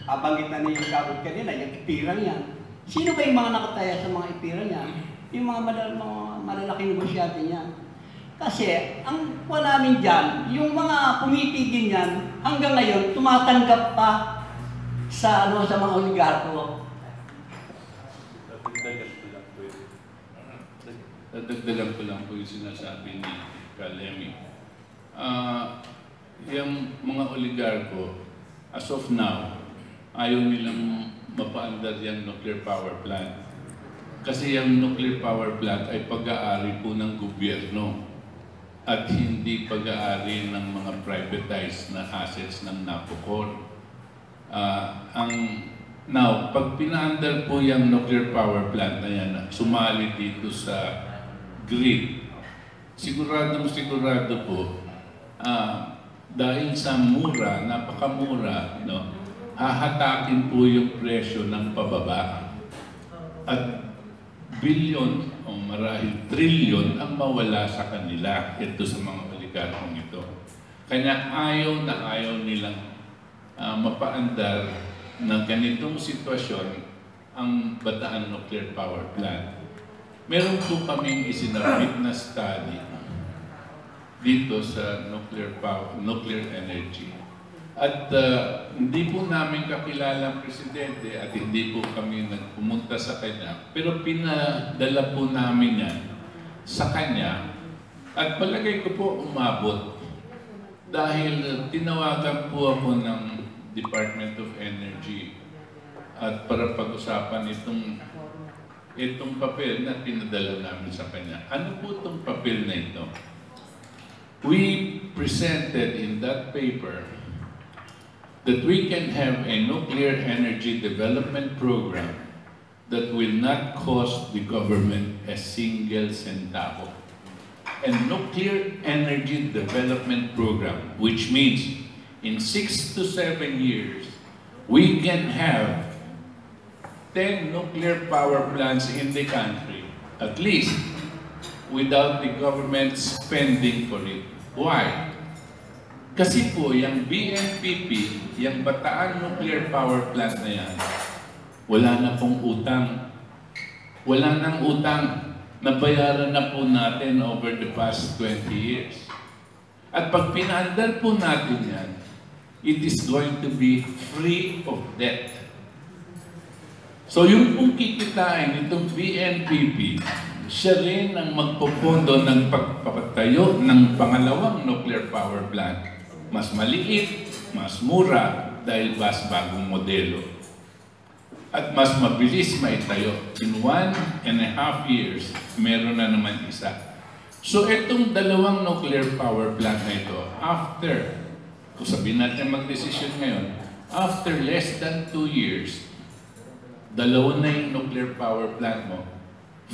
Abanggit na ni Butch kanina, yung ipirang yan. Sino ba yung mga nakataya sa mga ipirang yan? Yung mga malalaking negosyante niya. Kasi, ang kuha namin dyan, yung mga pumipigil niyan, hanggang ngayon, tumatanggap pa sa mga oligarko. Dadagdagan ko lang po yung sinasabi ni Lemy. Yung mga oligarko, as of now, ayaw nilang mapaandar yung nuclear power plant. Kasi yung nuclear power plant ay pag-aari po ng gobyerno at hindi pag-aari ng mga privatized na assets ng NAPOCOR. Now, pag pinaandar po yung nuclear power plant na yan, sumali dito sa grid, sigurado po, dahil sa mura, napakamura, hahatakin po yung presyo ng pababa. At bilyon o marahil trilyon ang mawala sa kanila ito sa mga oligarkong ito. Kaya ayaw nilang mapaandar ng ganitong sitwasyon ang Bataan Nuclear Power Plant. Meron po kaming isinabit na study dito sa nuclear energy. At hindi po namin kakilala ang presidente at hindi po kami nagpumunta sa kanya. Pero pinadala po namin yan sa kanya at palagay ko po umabot dahil tinawagan po ako ng Department of Energy at para pag-usapan itong papel na pinadala namin sa kanya. Ano po itong papel na ito? We presented in that paper that we can have a nuclear energy development program that will not cost the government a single centavo. A nuclear energy development program, which means in 6 to 7 years, we can have 10 nuclear power plants in the country, at least, without the government spending for it. Why? Kasi po, yung BNPP, yung Bataan Nuclear Power Plant na yan, wala na pong utang. Wala nang utang. Nabayaran na po natin over the past 20 years. At pag pinaandar po natin yan, it is going to be free of debt. So yung pong kikitain itong BNPP, siya rin ang magpopondo ng pagpapatayo ng pangalawang nuclear power plant. Mas maliit, mas mura, dahil mas bagong modelo. At mas mabilis maitayo. In 1.5 years, meron na naman isa. So itong dalawang nuclear power plant na ito, after, kung sabihin natin mag-desisyon ngayon, after less than 2 years, dalawa na yung nuclear power plant mo.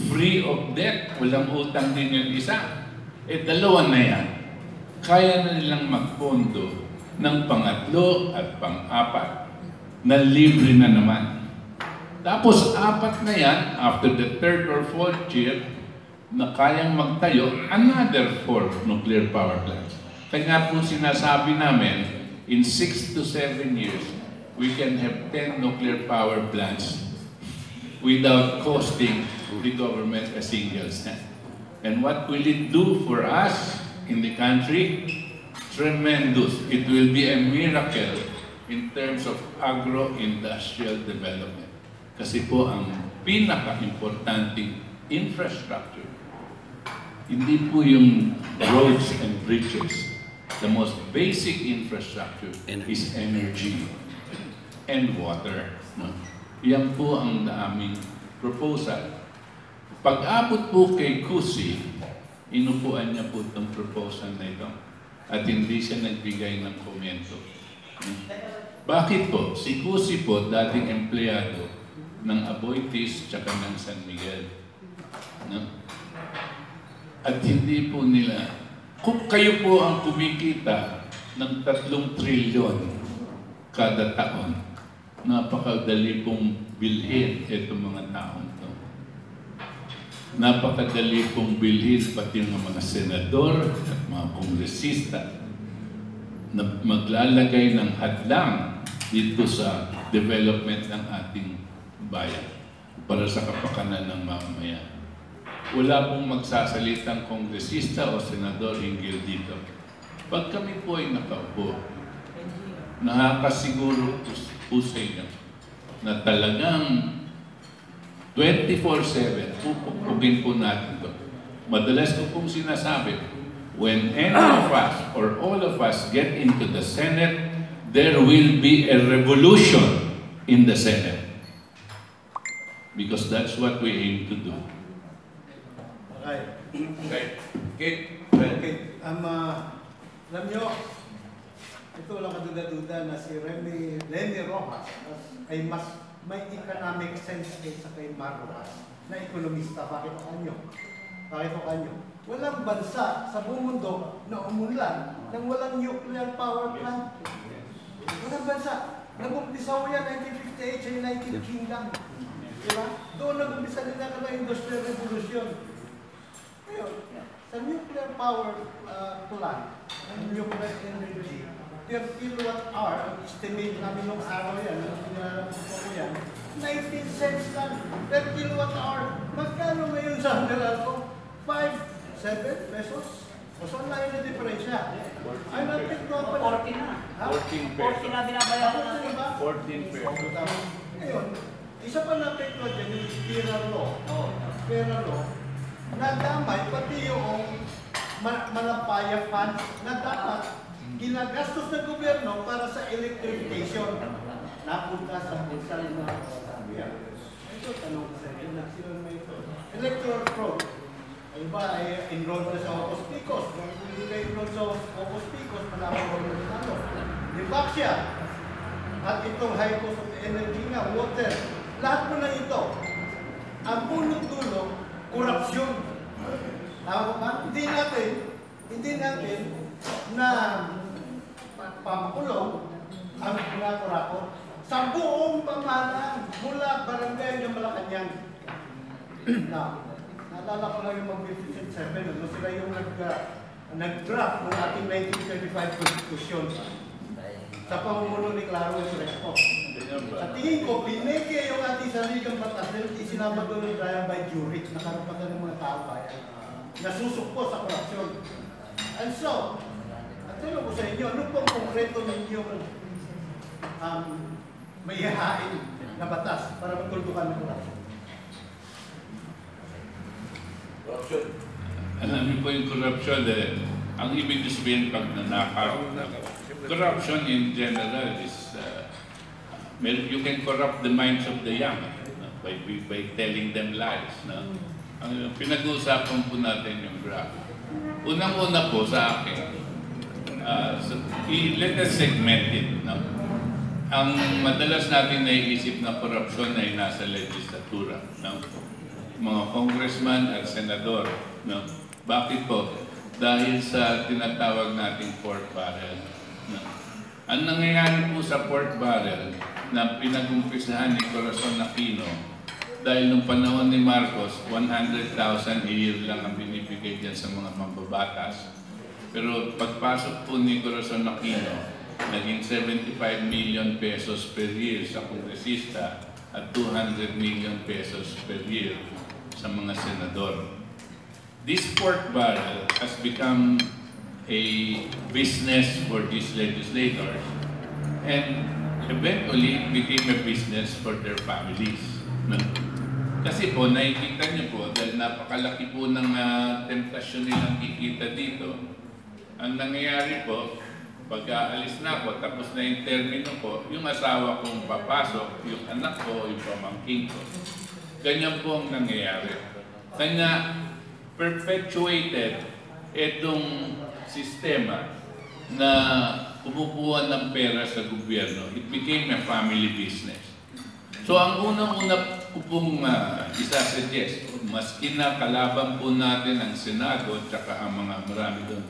Free of debt, walang utang din yung isa. Dalawa na yan. Kaya na nilang magpondo ng pangatlo at pang-apat na libre na naman. Tapos, apat na yan, after the 3rd or 4th year, na kayang magtayo, another 4 nuclear power plants. Kaya po sinasabi namin, in 6 to 7 years, we can have 10 nuclear power plants without costing the government a single cent. And what will it do for us in the country? Tremendous. It will be a miracle in terms of agro-industrial development. Kasi po ang pinaka-importanting infrastructure, hindi po yung roads and bridges. The most basic infrastructure is energy and water. No? Yan po ang aming proposal. Pag-abot po kay Kusi, inupuan niya po itong proposal na ito at hindi siya nagbigay ng komento. Bakit po? Si Kusi po, dating empleyado ng Aboitiz tsaka ng San Miguel. No? At hindi po nila, kung kayo po ang kumikita ng 3 trilyon kada taon, napakadali pong bilhin itong mga taong to. Napakadali pong bilhin pati ng mga senador at mga kongresista na maglalagay ng hadlang dito sa development ng ating bayan para sa kapakanan ng mamamayan. Wala pong magsasalitang kongresista o senador hinggil dito. Pag kami po ay nakaupo, nakakasiguro po sa inyo na talagang 24/7, pupupugin po natin ito. Madalas ko pong sinasabi, when any of us or all of us get into the Senate, there will be a revolution in the Senate. Because that's what we aim to do. Okay. Alam nyo, ito lang kaduda-duda na si Leni Roxas ay mas may economic sense kaysa kay Roxas na ekonomista. Bakit o kanyo? Walang bansa sa buong mundo na umulan nang walang nuclear power plant. Walang bansa. Nag-umpisa yan 1958 sa United Kingdom. Diba? Doon nag-umpisa nila ka ng Industrial Revolution. Ngayon, sa nuclear power plant, ang nuclear energy, per kilowatt-hour, ang estimate namin nung araw yan, ang pinararamit ko yan, 19 cents lang per kilowatt-hour. Magkano ngayon sa Rolando? 5, 7 pesos? O saan na yung diferensya? Ay, natin ko pa 40 na. 14 pesos. 40 na binabayaran natin. 14 pesos. Ngayon, isa pa natin ko dyan, yung Pera Law. nadamay pati yung Malapaya funds na dapat ginagastos ng gobyerno para sa electrification. Napunta sa bulsa ng mga kasabihan. Ito, tanong ko sa inyo, nagsilan mo ito. Electoral fraud. Ay ba, ay enroll ka sa Ocos Picos. Kung hindi ka enroll sa Ocos Picos, malaman mo ng ano. Dibak siya. At itong high cost of energy nga, water. Lahat mo na ito. Ang punong-tulong, korupsyon. Tama ba? Hindi natin na pampakulong ang mga kurakot sa buong pamahalaan mula barangay ng Malacanang. Naalala ko lang yung Magnificent Seven, ano sila yung nag-draft ng ating 1935 Constitution sa pamumuno ni Claro Espresso. Sa tingin ko, pineke yung ating saligang batas na hindi sinama doon by jury. Nakarapatan ng mga tao bayan. Nasusukpo sa korupsyon. And so, at tanong ko sa inyo, ano pong konkreto ninyong may hahain na batas para matuldukan ng korupsyon? Corruption. Alam niyo po yung corruption, ang ibig sabihin pag nanakaw. Corruption in general is, you can corrupt the minds of the young by telling them lies. No? Ang pinag-uusapan po natin yung graph. Unang-una po sa akin, let us segment it. No? Ang madalas natin naiisip na korupsyon ay nasa legislatura. No? Mga congressman at senador. No? Bakit po? Dahil sa tinatawag nating pork barrel. No? Ang nangyayari po sa pork barrel na pinag-umpisahan ni Corazon Aquino, dahil nung panahon ni Marcos, 100,000 a year lang ang binibigay dyan sa mga mambabatas. Pero pagpasok po ni Corazon Aquino, naging 75 million pesos per year sa kongresista at 200 million pesos per year sa mga senador. This pork barrel has become a business for these legislators and eventually it became a business for their families. Kasi po, nakikita niyo po, dahil napakalaki po ng temptasyon nilang kikita dito, ang nangyayari po, pag-aalis na ako, tapos na yung termino ko, yung asawa kong papasok, yung anak ko, yung pamangking ko. Ganyan po ang nangyayari. Kanya perpetuated itong sistema na kumukuha ng pera sa gobyerno. It became a family business. So ang unang-una ko pong isasuggest, maski na kalaban po natin ang Senado at saka ang mga marami doon.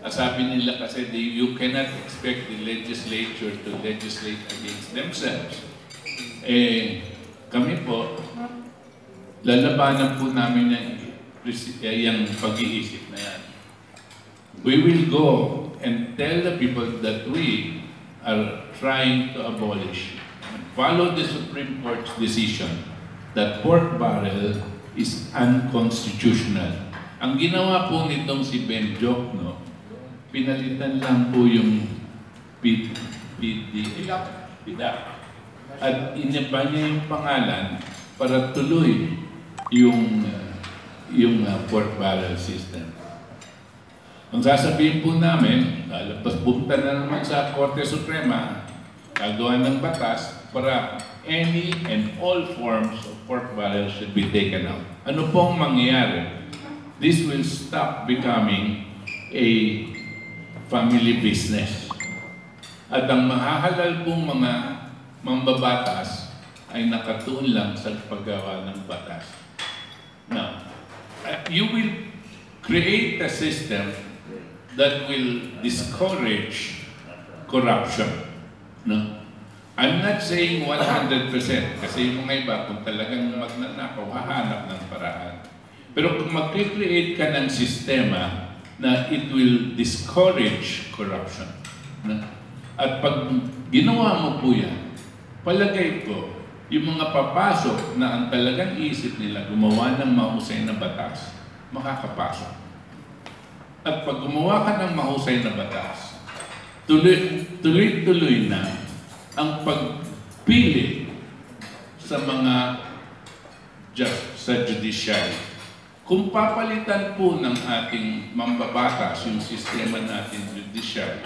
Sabi nila kasi you cannot expect the legislature to legislate against themselves. Kami po, lalabanan po namin yung pag-iisip na yan. We will go and tell the people that we are trying to abolish and follow the Supreme Court's decision that pork barrel is unconstitutional. Ang ginawa po nitong si Ben Jokno, pinalitan lang po yung PIDA at iniba niya yung pangalan para tuloy yung pork barrel system. Ang sasabihin po namin, lalabas punta na naman sa Korte Suprema, gagawa ng batas para any and all forms of pork barrel should be taken out. Ano pong mangyayari? This will stop becoming a family business. At ang mahahalal pong mga mambabatas ay nakatuon lang sa paggawa ng batas. Now, you will create a system that will discourage corruption. No? I'm not saying 100% kasi yung mga iba kung talagang magnanakaw, hahanap ng paraan. Pero kung mag-create ka ng sistema na it will discourage corruption. No? At pag ginawa mo po yan, palagay ko, yung mga papasok na ang talagang isip nila gumawa ng mahusay na batas, makakapasok. At pag gumawa ka ng mahusay na batas, tuloy-tuloy na ang pagpili sa mga sa judiciary. Kung papalitan po ng ating mambabatas yung sistema natin judicial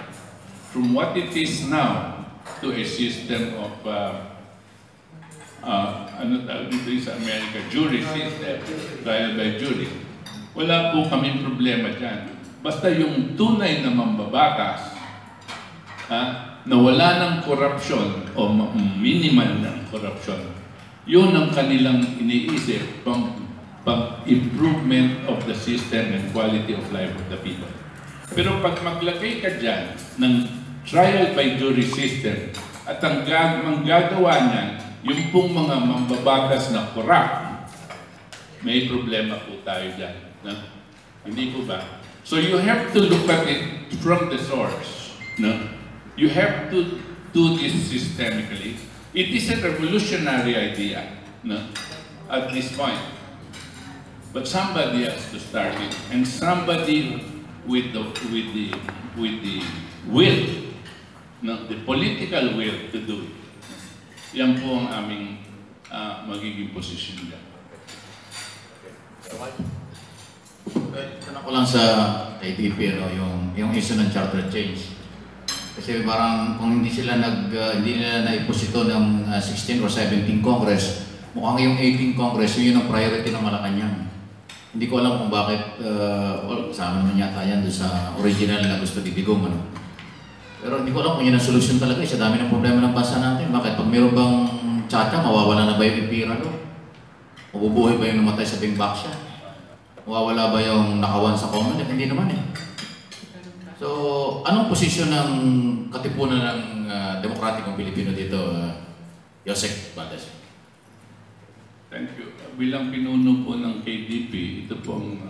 from what it is now to a system of ano tawag dito sa America, jury system, trial by jury, wala po kaming problema dyan. Basta yung tunay na mambabatas na wala ng korupsyon o minimal ng korupsyon, yun ang kanilang iniisip pang-improvement of the system and quality of life of the people. Pero pag maglagay ka dyan ng trial by jury system at ang gagawa niyan, yung pong mga mambabatas na corrupt, may problema po tayo dyan. No? Hindi po ba? So you have to look at it from the source. No? You have to do this systemically. It is a revolutionary idea, no? At this point. But somebody has to start it, and somebody with the will, no, the political will to do it. Yan po ang aming magiging posisyon dyan. Tanong ko lang sa KDP, no, yung issue ng charter change. Kasi parang kung hindi nila naiposito ng 16 or 17 Congress, mukhang yung 18 Congress, yun ang priority ng Malacanang. Hindi ko alam kung bakit, kasama naman yata yan doon sa original na gusto ni Digong. Ano? Pero hindi ko alam kung yun ang solusyon talaga. Sa dami ng problema ng bansa natin. Bakit? Pag mayroon bang tiyata, mawawala na ba yung impira doon? Mabubuhay ba yung namatay sa Bingbaksya? Mawawala ba yung nakawan sa Commonwealth? Hindi naman eh. So, anong posisyon ng katipunan ng demokratikong Pilipino dito, Yosek Valdez? Thank you. Bilang pinuno po ng KDP, ito pong,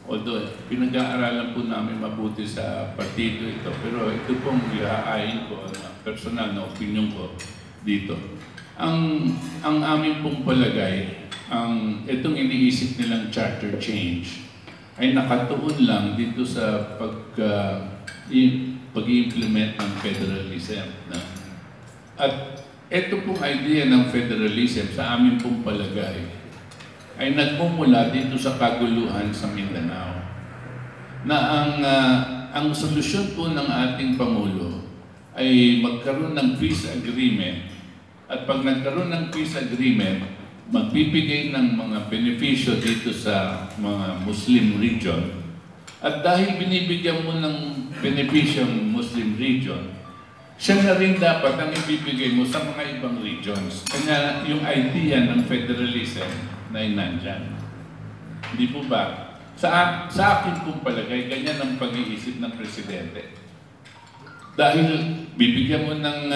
although pinag-aaralan po namin mabuti sa partido ito, pero ito pong ihaayin ko, personal na opinion ko dito. Ang aming pong palagay, itong iniisip nilang charter change, ay nakatuon lang dito sa pag-i-implement ng federalism. At ito pong idea ng federalism sa amin pong palagay ay nagmumula dito sa kaguluhan sa Mindanao. Na ang solusyon po ng ating Pangulo ay magkaroon ng peace agreement. At pag nagkaroon ng peace agreement, magbibigay ng mga benepisyo dito sa mga Muslim region. At dahil binibigyan mo ng benepisyo ang Muslim region, siya na rin dapat ang ibibigay mo sa mga ibang regions. Kanya yung idea ng federalism na nandyan. Hindi po ba? Sa akin pong palagay, ganyan ang pag-iisip ng presidente. Dahil bibigyan mo ng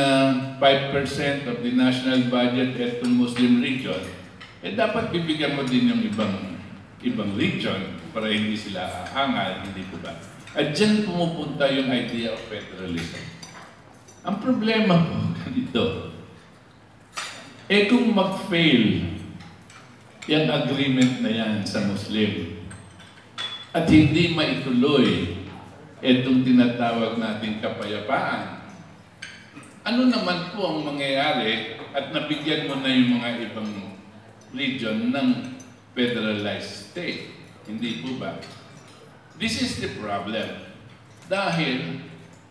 5% of the national budget itong Muslim region, dapat bibigyan mo din yung ibang region para hindi sila aangal, hindi po ba? At dyan pumupunta yung idea of federalism. Ang problema po ganito, kung mag-fail yung agreement na yan sa Muslim at hindi maituloy itong tinatawag nating kapayapaan, ano naman po ang mangyayari at nabigyan mo na yung mga ibang region ng federalized state? Hindi po ba? This is the problem. Dahil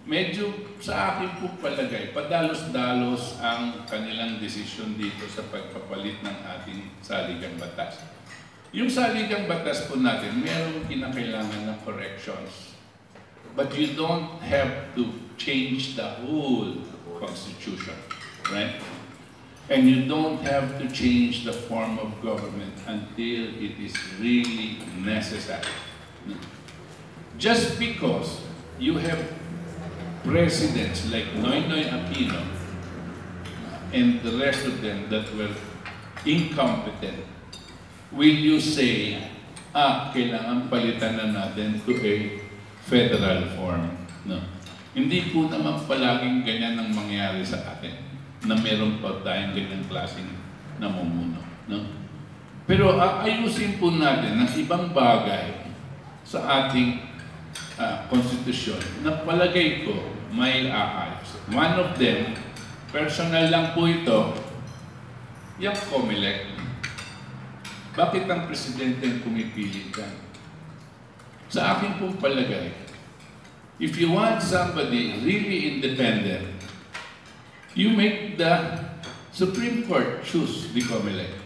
medyo sa akin po palagay, padalos-dalos ang kanilang desisyon dito sa pagpapalit ng ating saligang batas. Yung saligang batas po natin, mayroong kinakailangan ng corrections. But you don't have to change the whole Constitution, right? And you don't have to change the form of government until it is really necessary. Just because you have presidents like Noynoy Aquino and the rest of them that were incompetent, will you say, kailangan palitan na natin to a federal form? No. Hindi po naman palaging ganyan ang mangyari sa atin, na meron pa tayong ganyang klaseng namumuno. No? Pero ayusin po natin ang ibang bagay sa ating konstitusyon na palagay ko may aayos. One of them, personal lang po ito, yung COMELEC. Bakit ang presidente ang pumipili ka? Sa akin pong palagay, if you want somebody really independent, you make the Supreme Court choose the COMELEC.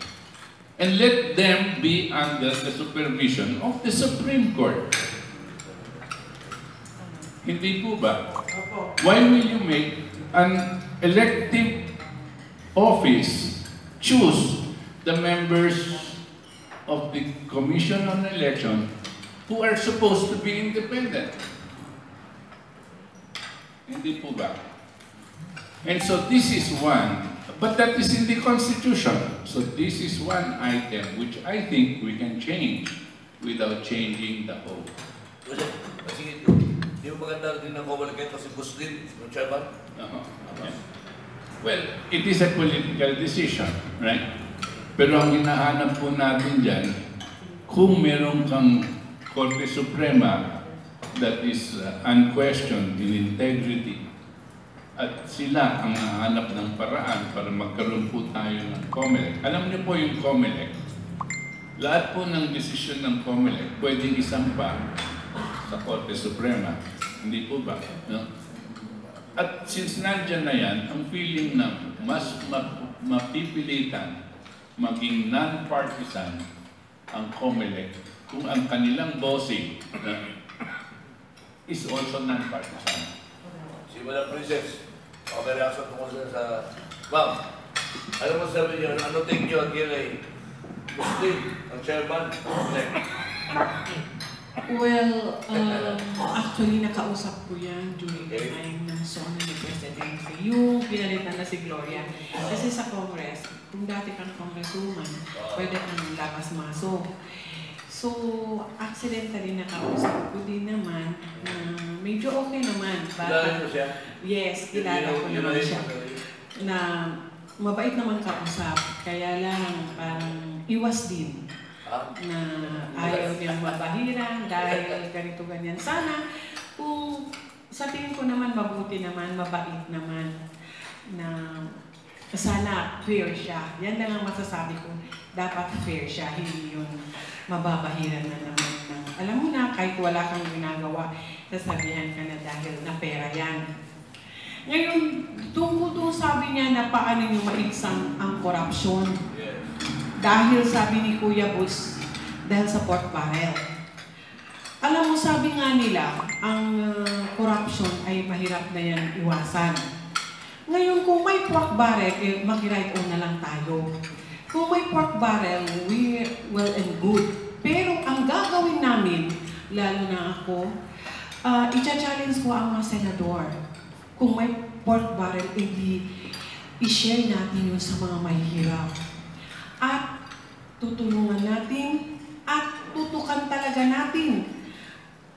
And let them be under the supervision of the Supreme Court. Hindi po ba? Why will you make an elective office choose the members of the Commission on Election who are supposed to be independent? Hindi po ba? And so this is one, but that is in the Constitution. So this is one item which I think we can change without changing the whole. Kasi di mo maganda din ng COMELEC kasi Muslim, no, Chairman? Well, it is a political decision, right? Pero ang hinahanap po natin dyan, kung meron kang Korte Suprema that is unquestioned in integrity, at sila ang hahanap ng paraan para magkaroon po tayo ng COMELEC. Alam niyo po yung COMELEC, lahat po ng desisyon ng COMELEC pwedeng isampa sa Korte Suprema. Hindi po ba? No? At since nandyan na yan, ang feeling na mas mapipilitan maging non-partisan ang COMELEC kung ang kanilang bossing is also non-partisan. Si Madam Princess, okay reaction tungkol sa... Ma'am, ano mo sabi niyo? Ano take niyo again ay Muslim, ang chairman? Well, actually nakausap ko yan during the time na song ni President. Yung pinalitan na si Gloria. Kasi sa Congress, kung dati kang congresswoman, pwede kang labas-masok. So, accidentally nakausap ko din naman na medyo okay naman. Kilala mo siya? Yes, kilala ko naman siya. Na mabait naman kausap. Kaya lang parang iwas din. Na ayaw niyang mabahiran dahil ganito ganyan. Sana kung sa tingin ko naman mabuti naman, mabait naman na sana fair siya. Yan lang ang masasabi ko. Dapat fair siya, hindi yun mababahiran na naman. Alam mo na, kahit wala kang ginagawa, sasabihan ka na dahil na pera yan. Ngayon, tungkol doon sabi niya na paano niyo maigsan ang korupsyon. Dahil sabi ni Kuya Butch, dahil sa pork barrel. Alam mo, sabi nga nila, ang corruption ay mahirap na yan iwasan. Ngayon, kung may pork barrel, eh, mag-right on na lang tayo. Kung may pork barrel, we well and good. Pero ang gagawin namin, lalo na ako, i-challenge ko ang mga senador. Kung may pork barrel, hindi i-share natin yun sa mga mahihirap. At tutulungan natin at tutukan talaga natin.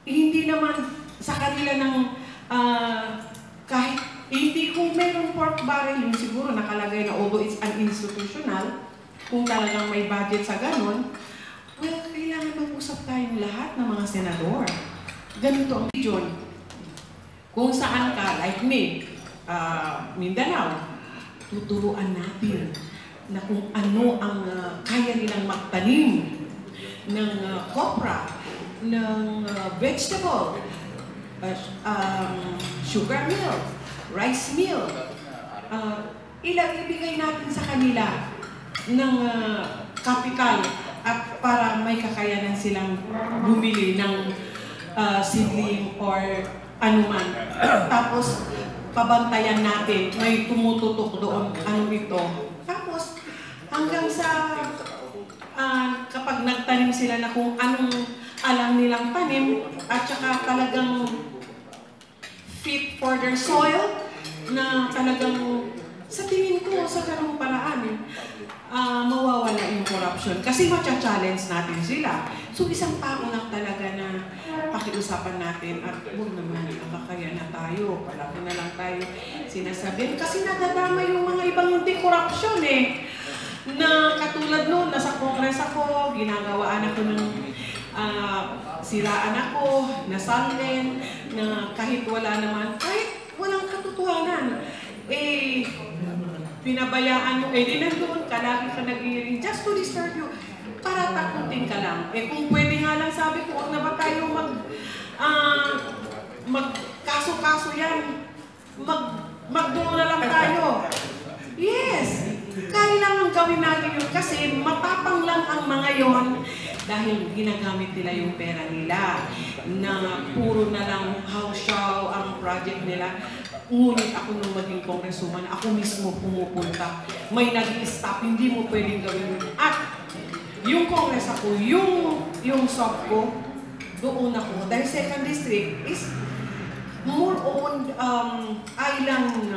Hindi naman sa kanila ng kahit hindi kung meron pork barrel yun siguro nakalagay na although it's uninstitutional, kung talagang may budget sa ganon, well, kailangan mag-usap tayong lahat ng mga senador. Ganito ang region. Kung saan ka, like me, Mindanao, tuturuan natin na kung ano ang kaya nilang magtanim ng copra, ng vegetable, sugar mill, rice mill. Ibigay natin sa kanila ng capital at para may kakayanan silang bumili ng seedling or anuman. Tapos, pabantayan natin, may tumututok doon, ano ito. Tapos, hanggang sa kapag nagtanim sila na kung anong alam nilang tanim at saka talagang fit for their soil na talagang sa tingin ko sa ganung paraan mawawala yung corruption kasi matcha-challenge natin sila. So isang tao lang talaga na pakiusapan natin at huwag naman nakakaya na tayo, palagi na lang tayo sinasabihin kasi nadadama yung mga ibang hindi corruption na katulad noon, nasa Congress ako, ginagawaan ako ng siraan ako, nasalin, na kahit wala naman, kahit walang katotohanan, pinabayaan mo, di nandoon ka, lagi ka nag-hearing, just to disturb you. para takutin ka lang. Eh kung pwede nga lang, sabi ko, huwag na ba tayo magkaso-kaso yan. Magdulo na lang tayo. Yes! Kailangan gawin natin yun kasi matapang lang ang mga yon dahil ginagamit nila yung pera nila na puro na lang house show ang project nila. Ngunit ako nung maging congresswoman, ako mismo pumupunta. May nag-stop, hindi mo pwedeng gawin yun. At yung congress ako, yung SOP ko, doon ako. Dahil second district is more on island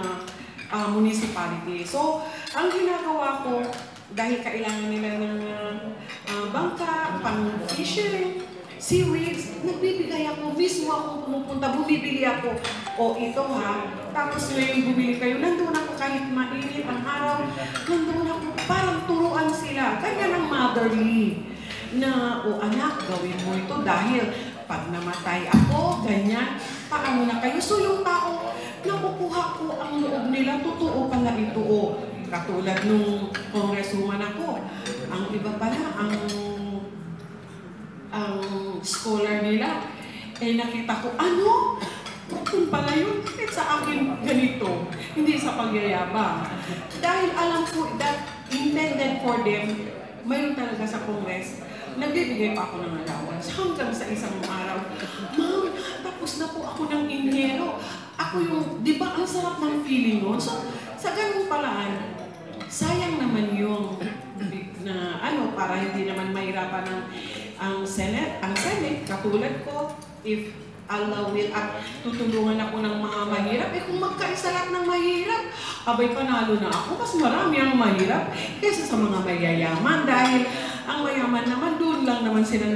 municipality. So, ang ginagawa ko, dahil kailangan nila ng bangka, pang-fishing, seaweeds, nagbibigay ako, mismo akong pumupunta, bumibili ako. O ito ha, tapos ngayon bumili kayo, nandun ako kahit mainit ang araw, nandun ako, parang turuan sila. Kanya ng motherly na, o anak, gawin mo ito dahil pag namatay ako, ganyan, paano na kayo? So yung tao, nakukuha ko ang loob nila, totoo pala ito. O, katulad nung congresswoman ako, ang iba pala, ang scholar nila, eh nakita ko, ano? Kung pala yun, sa akin ganito, hindi sa pagyayabang. Dahil alam ko that intended for them, mayroon talaga sa Congress, nagbibigay pa ako ng allowance hanggang sa isang araw. Ma'am, tapos na po ako ng inhero. Ako yung, di ba, ang sarap ng feeling nun? So, sa ganung paraan, sayang naman yung na para hindi naman mahirapan ang Senate, katulad ko, if Allah will at tutulungan ako ng mga mahirap, eh kung magkaisa lahat ng mahirap, abay panalo na ako, mas marami ang mahirap kaysa sa mga mayayaman dahil ang mayaman naman doon lang naman sila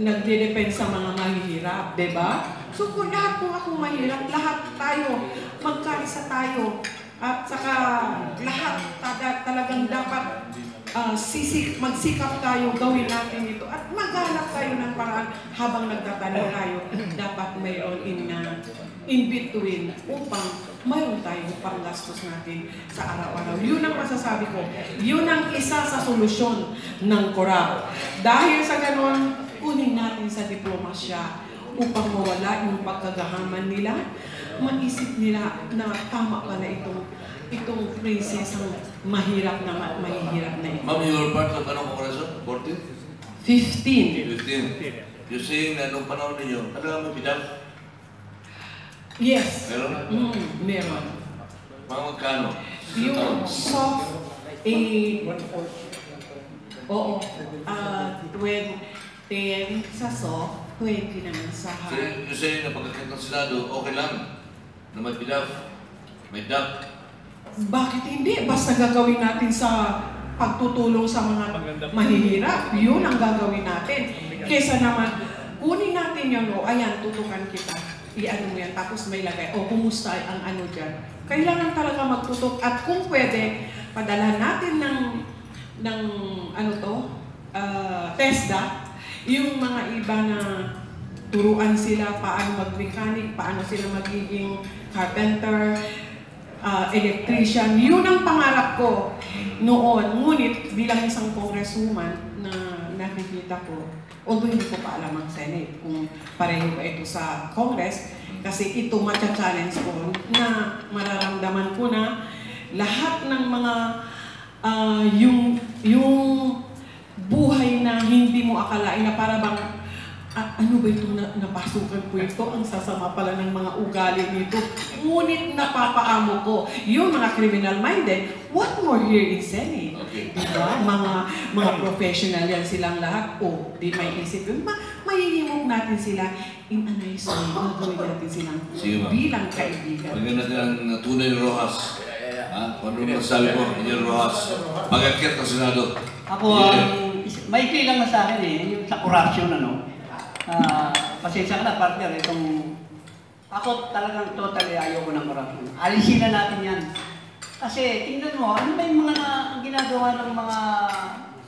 nagde-depend sa mga mahirap, diba? So kung akong mahirap, lahat tayo, magkaisa tayo, at saka lahat talagang dapat magsikap tayo, gawin natin ito at maghanap tayo ng paraan habang nagtatanim tayo. Dapat mayroon in between upang mayroon tayong panggastos natin sa araw-araw. Yun ang masasabi ko. Yun ang isa sa solusyon ng corrupt. Dahil sa ganon, kunin natin sa diplomasya upang mawala yung pagkagahaman nila, maisip nila na tama pala itong prinsesang mahirap na mahihirap na ito. Ma'am, you were part of anong kongreso? 14? 15. 15. You're saying na nung panahon ninyo, talagang may bidang? Yes. Meron? Meron. Mga magkano? Yung soft, oo, 10 sa soft, 20 naman sa So, hard. you're saying na pagkakit ng Senado, okay lang na may bidang, may duck. Bakit hindi? Basta gagawin natin sa pagtutulong sa mga mahihirap. Yun ang gagawin natin. Kesa naman, kunin natin yun, ayan, tutukan kita. I-ano mo yan, tapos may lagay, kumusta ang ano dyan. Kailangan talaga magtutok. At kung pwede, padala natin ng TESDA, yung mga iba na turuan sila paano mag-mechanic, paano sila magiging carpenter, electrician. Yun ang pangarap ko noon. Ngunit bilang isang congresswoman na nakikita ko, although hindi ko pa alam ang Senate kung pareho ba ito sa Congress, kasi ito matcha-challenge ko na mararamdaman ko na lahat ng mga yung buhay na hindi mo akalain na para bang ano ba ito napasukan ko ito? Ang sasama pala ng mga ugali nito. Ngunit napapaamo ko. Yung mga criminal-minded, what more here in Senate? Okay. Diba? Mga professional yan silang lahat. Di may isip yun. Mayihimok natin sila in a nice way. Gagawin natin silang bilang kaibigan. Pagyan natin ang tunay ni Roxas. Ano masasabi mo, Engineer Roxas? Pag-akit ng Senado. Ako, maikli lang na sa akin yung sa corruption, pasensya ka na, partner, ako talagang totally ayoko ng corruption. Alisin na natin yan. Kasi, tingnan mo, ano ba yung mga ginagawa ng mga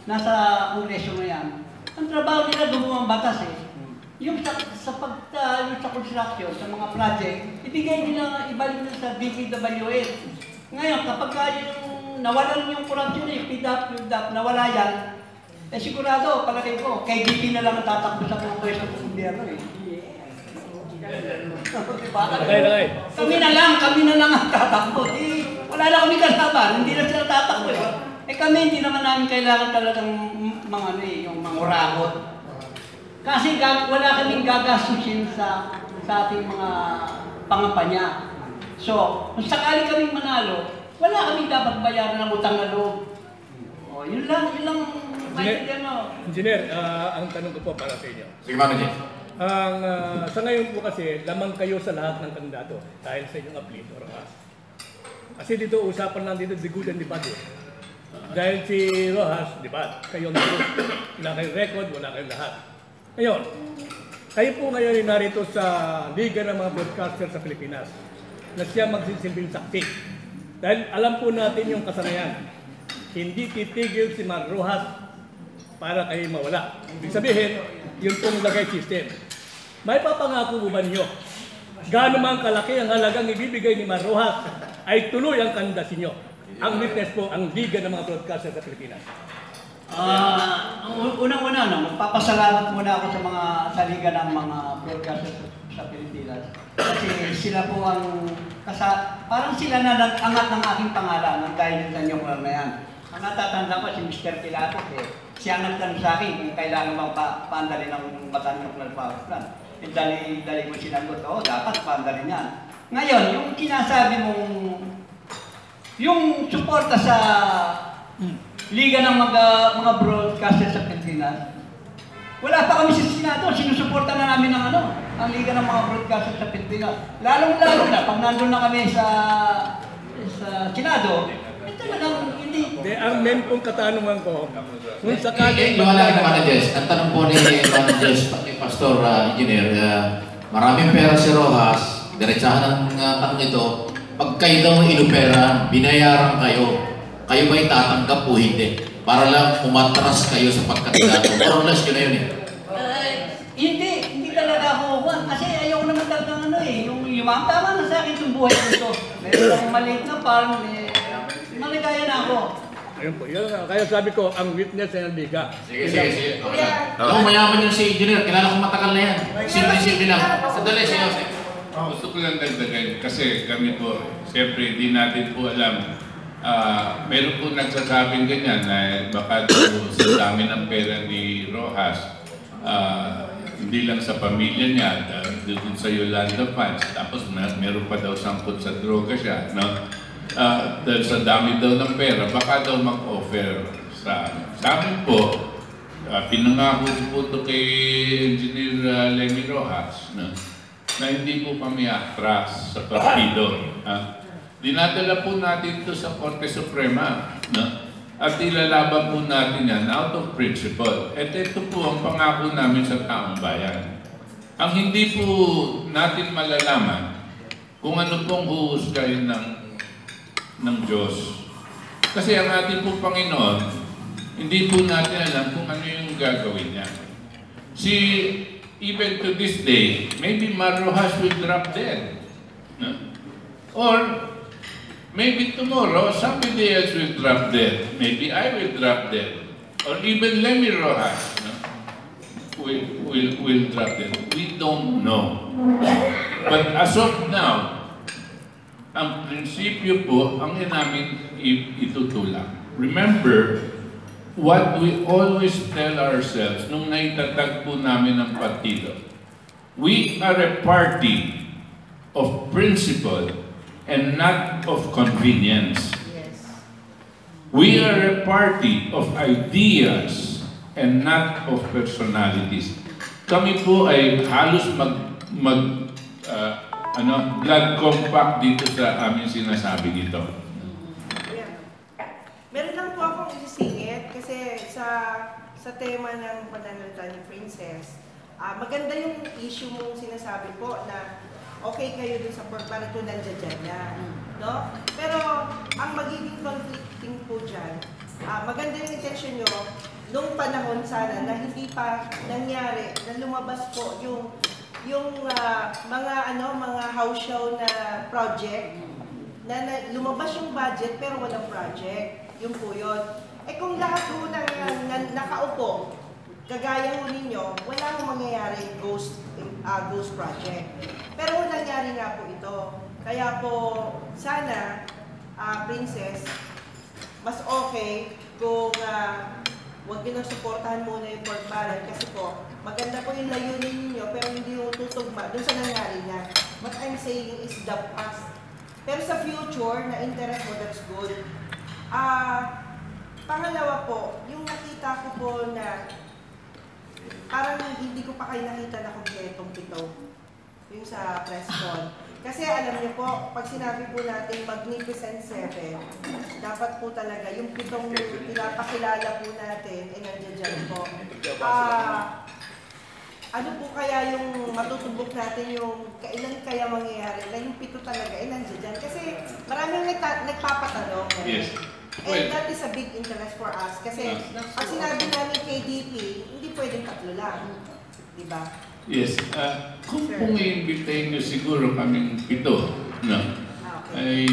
nasa kongreso na yan? Ang trabaho nila gumawa ang batas Yung sa construction, sa mga project, ibigay nila, ibalik nila sa DPWH. Ngayon, kapag yung nawalan yung corruption, PDAP, nawala yan, Eh sigurado, palagay ko, kay DP na lang ang tatakbo sa mga pwesto ng gobyerno eh. Diba? Kami na lang ang tatakbo. Eh, wala na kami kalaban, hindi na sila tatakbo eh. Eh kami, hindi naman namin kailangan talagang mga ano eh, yung mga urakot. Kasi wala kaming gagastusin sa ating mga pangampanya. So, kung sakali kaming manalo, wala kaming dapat bayaran ng utang na loob. O, yun lang. Engineer, ang tanong ko po para sa inyo. Sige, Manager. Sa ngayon po kasi, lamang kayo sa lahat ng kandidato dahil sa inyong apelido or Rojas. Kasi dito, usapan lang dito, the good and the bad. Dahil si Rojas, di ba, kayo ang good. Wala kayong record, wala kayong lahat. Ngayon, kayo po ngayon ay narito sa Liga ng mga Broadcaster sa Pilipinas na siya magsisilbing saksi. Dahil alam po natin yung kasanayan. Hindi titigil si Mar Rojas para kayo mawala. Ibig sabihin, yun pong lagay system. May papangako mo ba niyo? Gaano man kalaki ang halagang ibibigay ni Mar Rojas ay tuloy ang kandidasin niyo. Ang witness po, ang Liga ng mga Broadcaster sa Pilipinas. Unang-una, magpapasalamat muna ako sa Liga ng mga Broadcaster sa Pilipinas. Kasi sila po parang sila na nag-angat ng aking pangalan ng dahil sa inyong na yan. Ang natatanda ko si Mr. Pilatos siya nagtanong sa akin kung kailangan bang paandali ng Bataan Nuclear Power Plant. Dali mo sinagot, dapat paandali niyan. Ngayon, yung kinasabi mong yung suporta sa Liga ng mga Broadcaster sa Pilipinas, wala pa kami sa Senado, sinusuporta na namin ang ang Liga ng mga Broadcaster sa Pilipinas. Lalong-lalo na, pag nandun na kami sa Senado, talagang hindi. Ang main pong katanungan ko, kung sakaling Managers, ang tanong po ni Managers, Pastor Engineer, maraming pera si Rojas, diretsahan ng tanong ito, pag kayo daw inopera, binayaran kayo, kayo ba'y tatanggap o hindi? Para lang umatras kayo sa pagkandidato. More or less, yun na yun eh. Hindi talaga ako, kasi ayaw naman talagang yung tama na sa akin itong buhay ko ito. Meron akong maliit na farm, maligaya na ako. Ayun po, yun nga. Kaya sabi ko, ang witness ay ang Liga. Sige. Mayaman yung si Engineer, kilala kong matagal na yan. Simple lang. Sadali, si Jose. Gusto ko lang dagdagan kasi kami po, siyempre hindi natin po alam. Meron po nagsasabing ganyan na baka sa dami ng pera ni Rojas, hindi lang sa pamilya niya, doon sa Rolando funds, tapos meron pa daw sangkot sa droga siya, no? Dahil sa dami daw ng pera, baka daw mag-offer sa amin po, pinangako po ito kay Engineer Lemy Rojas, no? Na hindi po kami atras sa partido. Dinadala po natin ito sa Korte Suprema, no? At ilalaban po natin yan out of principle. At ito po ang pangako namin sa taong bayan. Ang hindi po natin malalaman kung ano pong huhusgahin ng Diyos. Kasi ang ating po Panginoon, hindi po natin alam kung ano yung gagawin niya. Even to this day, maybe Mar Rojas will drop dead. No? Or maybe tomorrow, somebody else will drop dead. Maybe I will drop dead. Or even Lemy Rojas will drop dead. We don't know. But as of now, ang prinsipyo po, ang namin itutulak. Remember, what we always tell ourselves nung naitatag po namin ang partido. We are a party of principle and not of convenience. Yes. We are a party of ideas and not of personalities. Kami po ay halos blood compact dito sa aming sinasabi dito. Meron lang po akong isisingit kasi sa tema ng pananalita ni Princess, maganda yung issue mong sinasabi po na okay kayo dun sa para to nandiyan na, no? Pero ang magiging conflicting po dyan, maganda yung intention nyo nung panahon sana na hindi pa nangyari na lumabas po yung mga house show na project na lumabas yung budget pero walang project. Yun po yun. Eh kung lahat ho nakaupo, kagaya ho ninyo, wala ho mangyayari ghost project. Pero nangyari nga po ito. Kaya po, sana, Princess, mas okay kung huwag nyo nang suportahan muna yung pork barrel kasi po, maganda po yung layunin ninyo pero hindi yung tutugma dun sa nangyari niya. What I'm saying is the past. Pero sa future, na interest mo, that's good. Pangalawa po, yung nakita ko po na parang hindi ko pa kayo nakita na kompletong pito. Yung sa press con. Kasi alam niyo po, pag sinabi po natin Magnificent 7, dapat po talaga yung pitong pinapakilala po natin, nandiyan dyan po. Ano po kaya yung matutubok natin yung kailan kaya mangyayari na yung pito talaga, nandiyan dyan. Kasi maraming nagpapatanong. Yes. And that is a big interest for us. Kasi ang sinabi namin kay DP, hindi pwedeng 3 lang. Diba? Yes. Kung i-invitahin nyo siguro kaming 7, no? Ay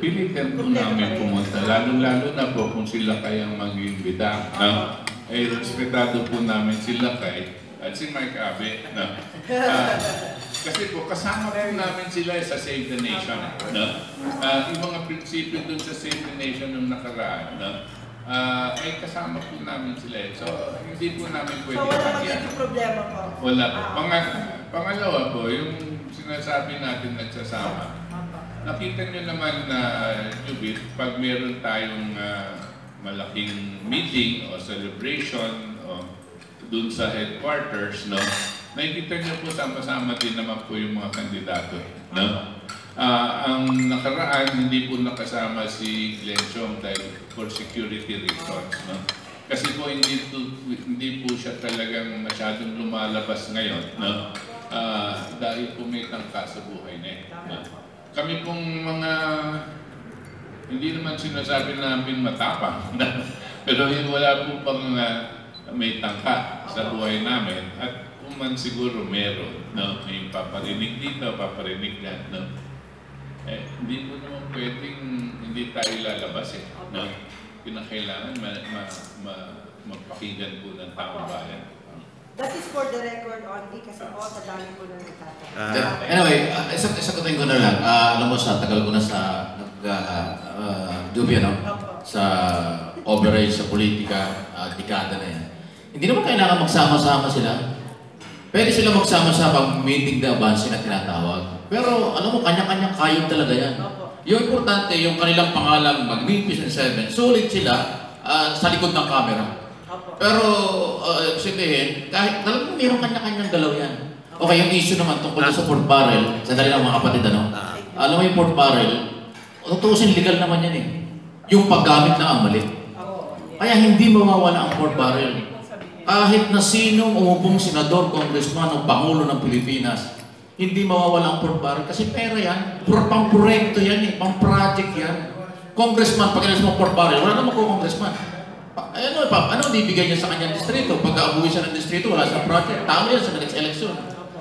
pilitan po namin pumunta. Lalo-lalo na po kung sila kayang mag-imbita. No? Ay respetado po namin sila kay at si Mike Abe. No? Kasi po, kasama po namin sila sa Save the Nation. No? Yung mga prinsipyo dun sa Save the Nation nung nakaraan, no? Ay kasama po namin sila. So, hindi po namin pwede. So, wala magiging problema po? Wala po. Pangalawa po, yung sinasabi natin nagsasama. Nakita nyo naman na, Jubit, pag meron tayong malaking meeting o celebration o dun sa headquarters, no? Nakikita niyo po sama-sama din naman po yung mga kandidato. No? Ang nakaraan, hindi po nakasama si Glenchong dahil for security reasons. No? Kasi po hindi po siya talagang masyadong lumalabas ngayon. No? Dahil po may tangka sa buhay niya. No? Kami pong mga, hindi naman sinasabi namin matapang. Pero wala po pang may tangka sa buhay namin. At man siguro meron, no? May paparinig dito, paparinig dyan, no? Hindi po naman pwedeng hindi tayo lalabas no? Kinakailangan magpakinggan po ng taong bayan. That is for the record only kasi po sa dami po na nagtatanong. Anyway, isagutin ko na lang. Alam mo, sa tagal ko na sa dubyo, no? Sa overage, sa politika, dekada na yan. Hindi naman kailangan magsama-sama sila. Pwede sila magsama-sama meeting the advance na tinatawag. Pero alam mo, kanya-kanyang kayod talaga yan. Yung importante, yung kanilang pangalang Magnificent 7, sulit sila sa likod ng camera. Pero sabihin, kahit talagang mayroong kanya-kanyang galaw yan. Okay, yung issue naman tungkol sa pork barrel, sandali lang mga kapatid, ano? Alam mo yung pork barrel, tutuusin legal naman yan eh. Yung paggamit na ang mali. Kaya hindi mawawala ang pork barrel. Kahit na sinong umupong senador, congressman o pangulo ng Pilipinas, hindi mawawala ang pork barrel kasi pera yan. Pang-proyekto yan eh, pang-project yan. Congressman, pag inalis mo pork barrel, wala naman ko congressman. Ano ibigay niya sa kanyang distrito? Pag-aabuhi siya ng distrito, wala sa project. Tama yan sa next election.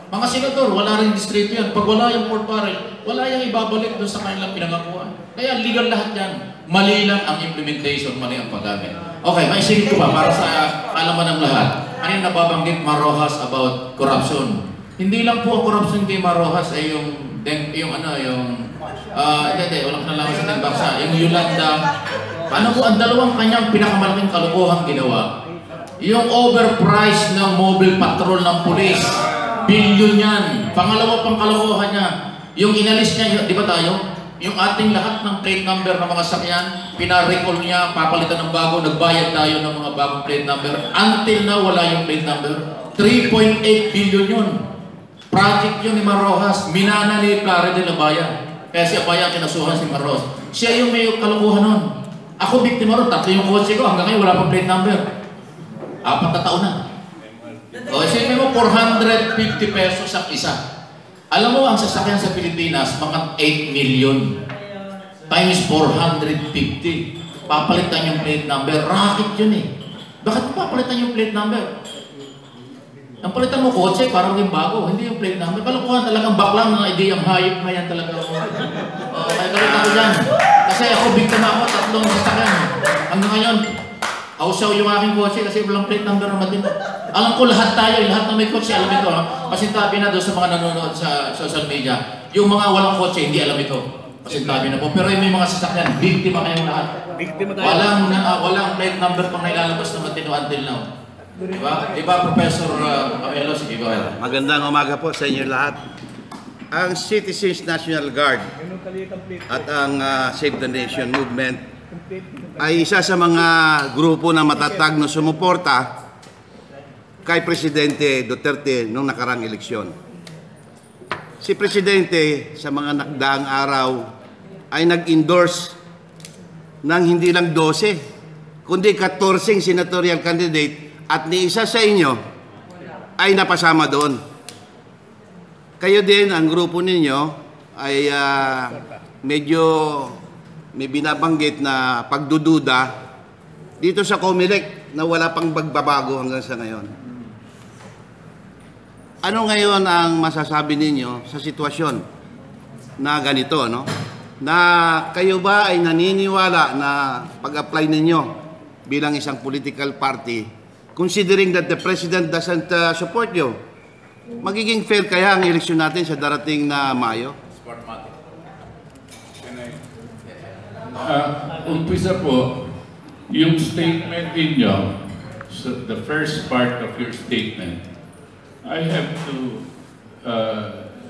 Mga senador, wala rin distrito yan. Pag wala yung pork barrel, wala yung ibabalik doon sa kanilang pinangakuan. Kaya legal lahat yan. Mali lang ang implementation, mali ang paggamit. Okay, maisingit ko ba para sa alaman ng lahat? Ano yung nababanggit Marojas about corruption? Hindi lang po ang corruption kay Marojas ay hindi, walang nalaman sa Timbaksa. Yung Yolanda, ano po ang dalawang kanyang pinakamalaking kalokohang ginawa? Yung overprice ng mobile patrol ng pulis. Bilyon yan. Pangalawa pang kalokohan niya. Yung inalis niya, di ba tayo? Yung ating lahat ng plate number ng mga sakyan, pina-recall niya, papalitan ng bago, nagbayad tayo ng mga bagong plate number. Until now, wala yung plate number. 3.8 billion yun. Project yun ni Marojas. Minana ni Plare de la Bayan. Kaya si Abaya kinasuhan si Marojas. Siya yung may kalukuhan nun. Ako biktima ron, 3 yung kotse ko. Hanggang ngayon, wala pang plate number. 4 na taon na. O, isipin mo, 450 pesos ang isa. Alam mo, ang sasakyan sa Pilipinas, mga 8 million times 450. Papalitan yung plate number. Racket yun eh. Bakit papalitan yung plate number? Ang palitan mo kotse, parang yung bago. Hindi yung plate number. Kalukuhan talagang baklang ng ideyang hayop na yan talaga. Kaya galit ako dyan. Kasi ako, biktima ako, 3 sasakyan. Hanggang ngayon, hausaw yung aking kotse kasi walang plate number naman din. Alam ko lahat tayo, lahat na may kotse, alam ito. Pasintabi na doon sa mga nanonood sa social media. Yung mga walang kotse, hindi alam ito. Pasintabi na po. Pero yung may mga sasakyan, biktima kayong lahat. Biktima tayo. Walang plate number pang nailalabas na matino until now. Diba? Diba, Professor Camelo? Sige, go ahead. Magandang umaga po sa inyo lahat. Ang Citizens National Guard at ang Save the Nation Movement ay isa sa mga grupo na matatag na sumuporta kay Presidente Duterte noong nakarang eleksyon. Si Presidente sa mga nakdaang araw ay nag-endorse ng hindi lang 12, kundi 14 senatorial candidate at ni isa sa inyo ay napasama doon. Kayo din, ang grupo ninyo ay medyo may binabanggit na pagdududa dito sa COMELEC na wala pang pagbabago hanggang sa ngayon. Ano ngayon ang masasabi ninyo sa sitwasyon na ganito, no? Na kayo ba ay naniniwala na pag-apply ninyo bilang isang political party, considering that the President doesn't support you, magiging fair kaya ang eleksyon natin sa darating na Mayo? Umpisa po, yung statement ninyo, so the first part of your statement, I have to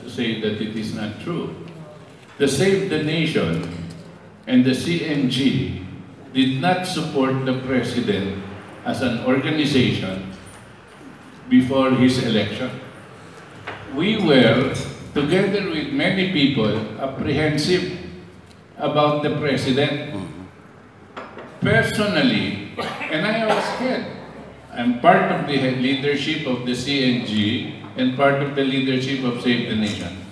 say that it is not true. The Save the Nation and the CNG did not support the President as an organization before his election. We were, together with many people, apprehensive about the President. Personally, and I was scared. I'm part of the leadership of the CNG and part of the leadership of Save the Nation.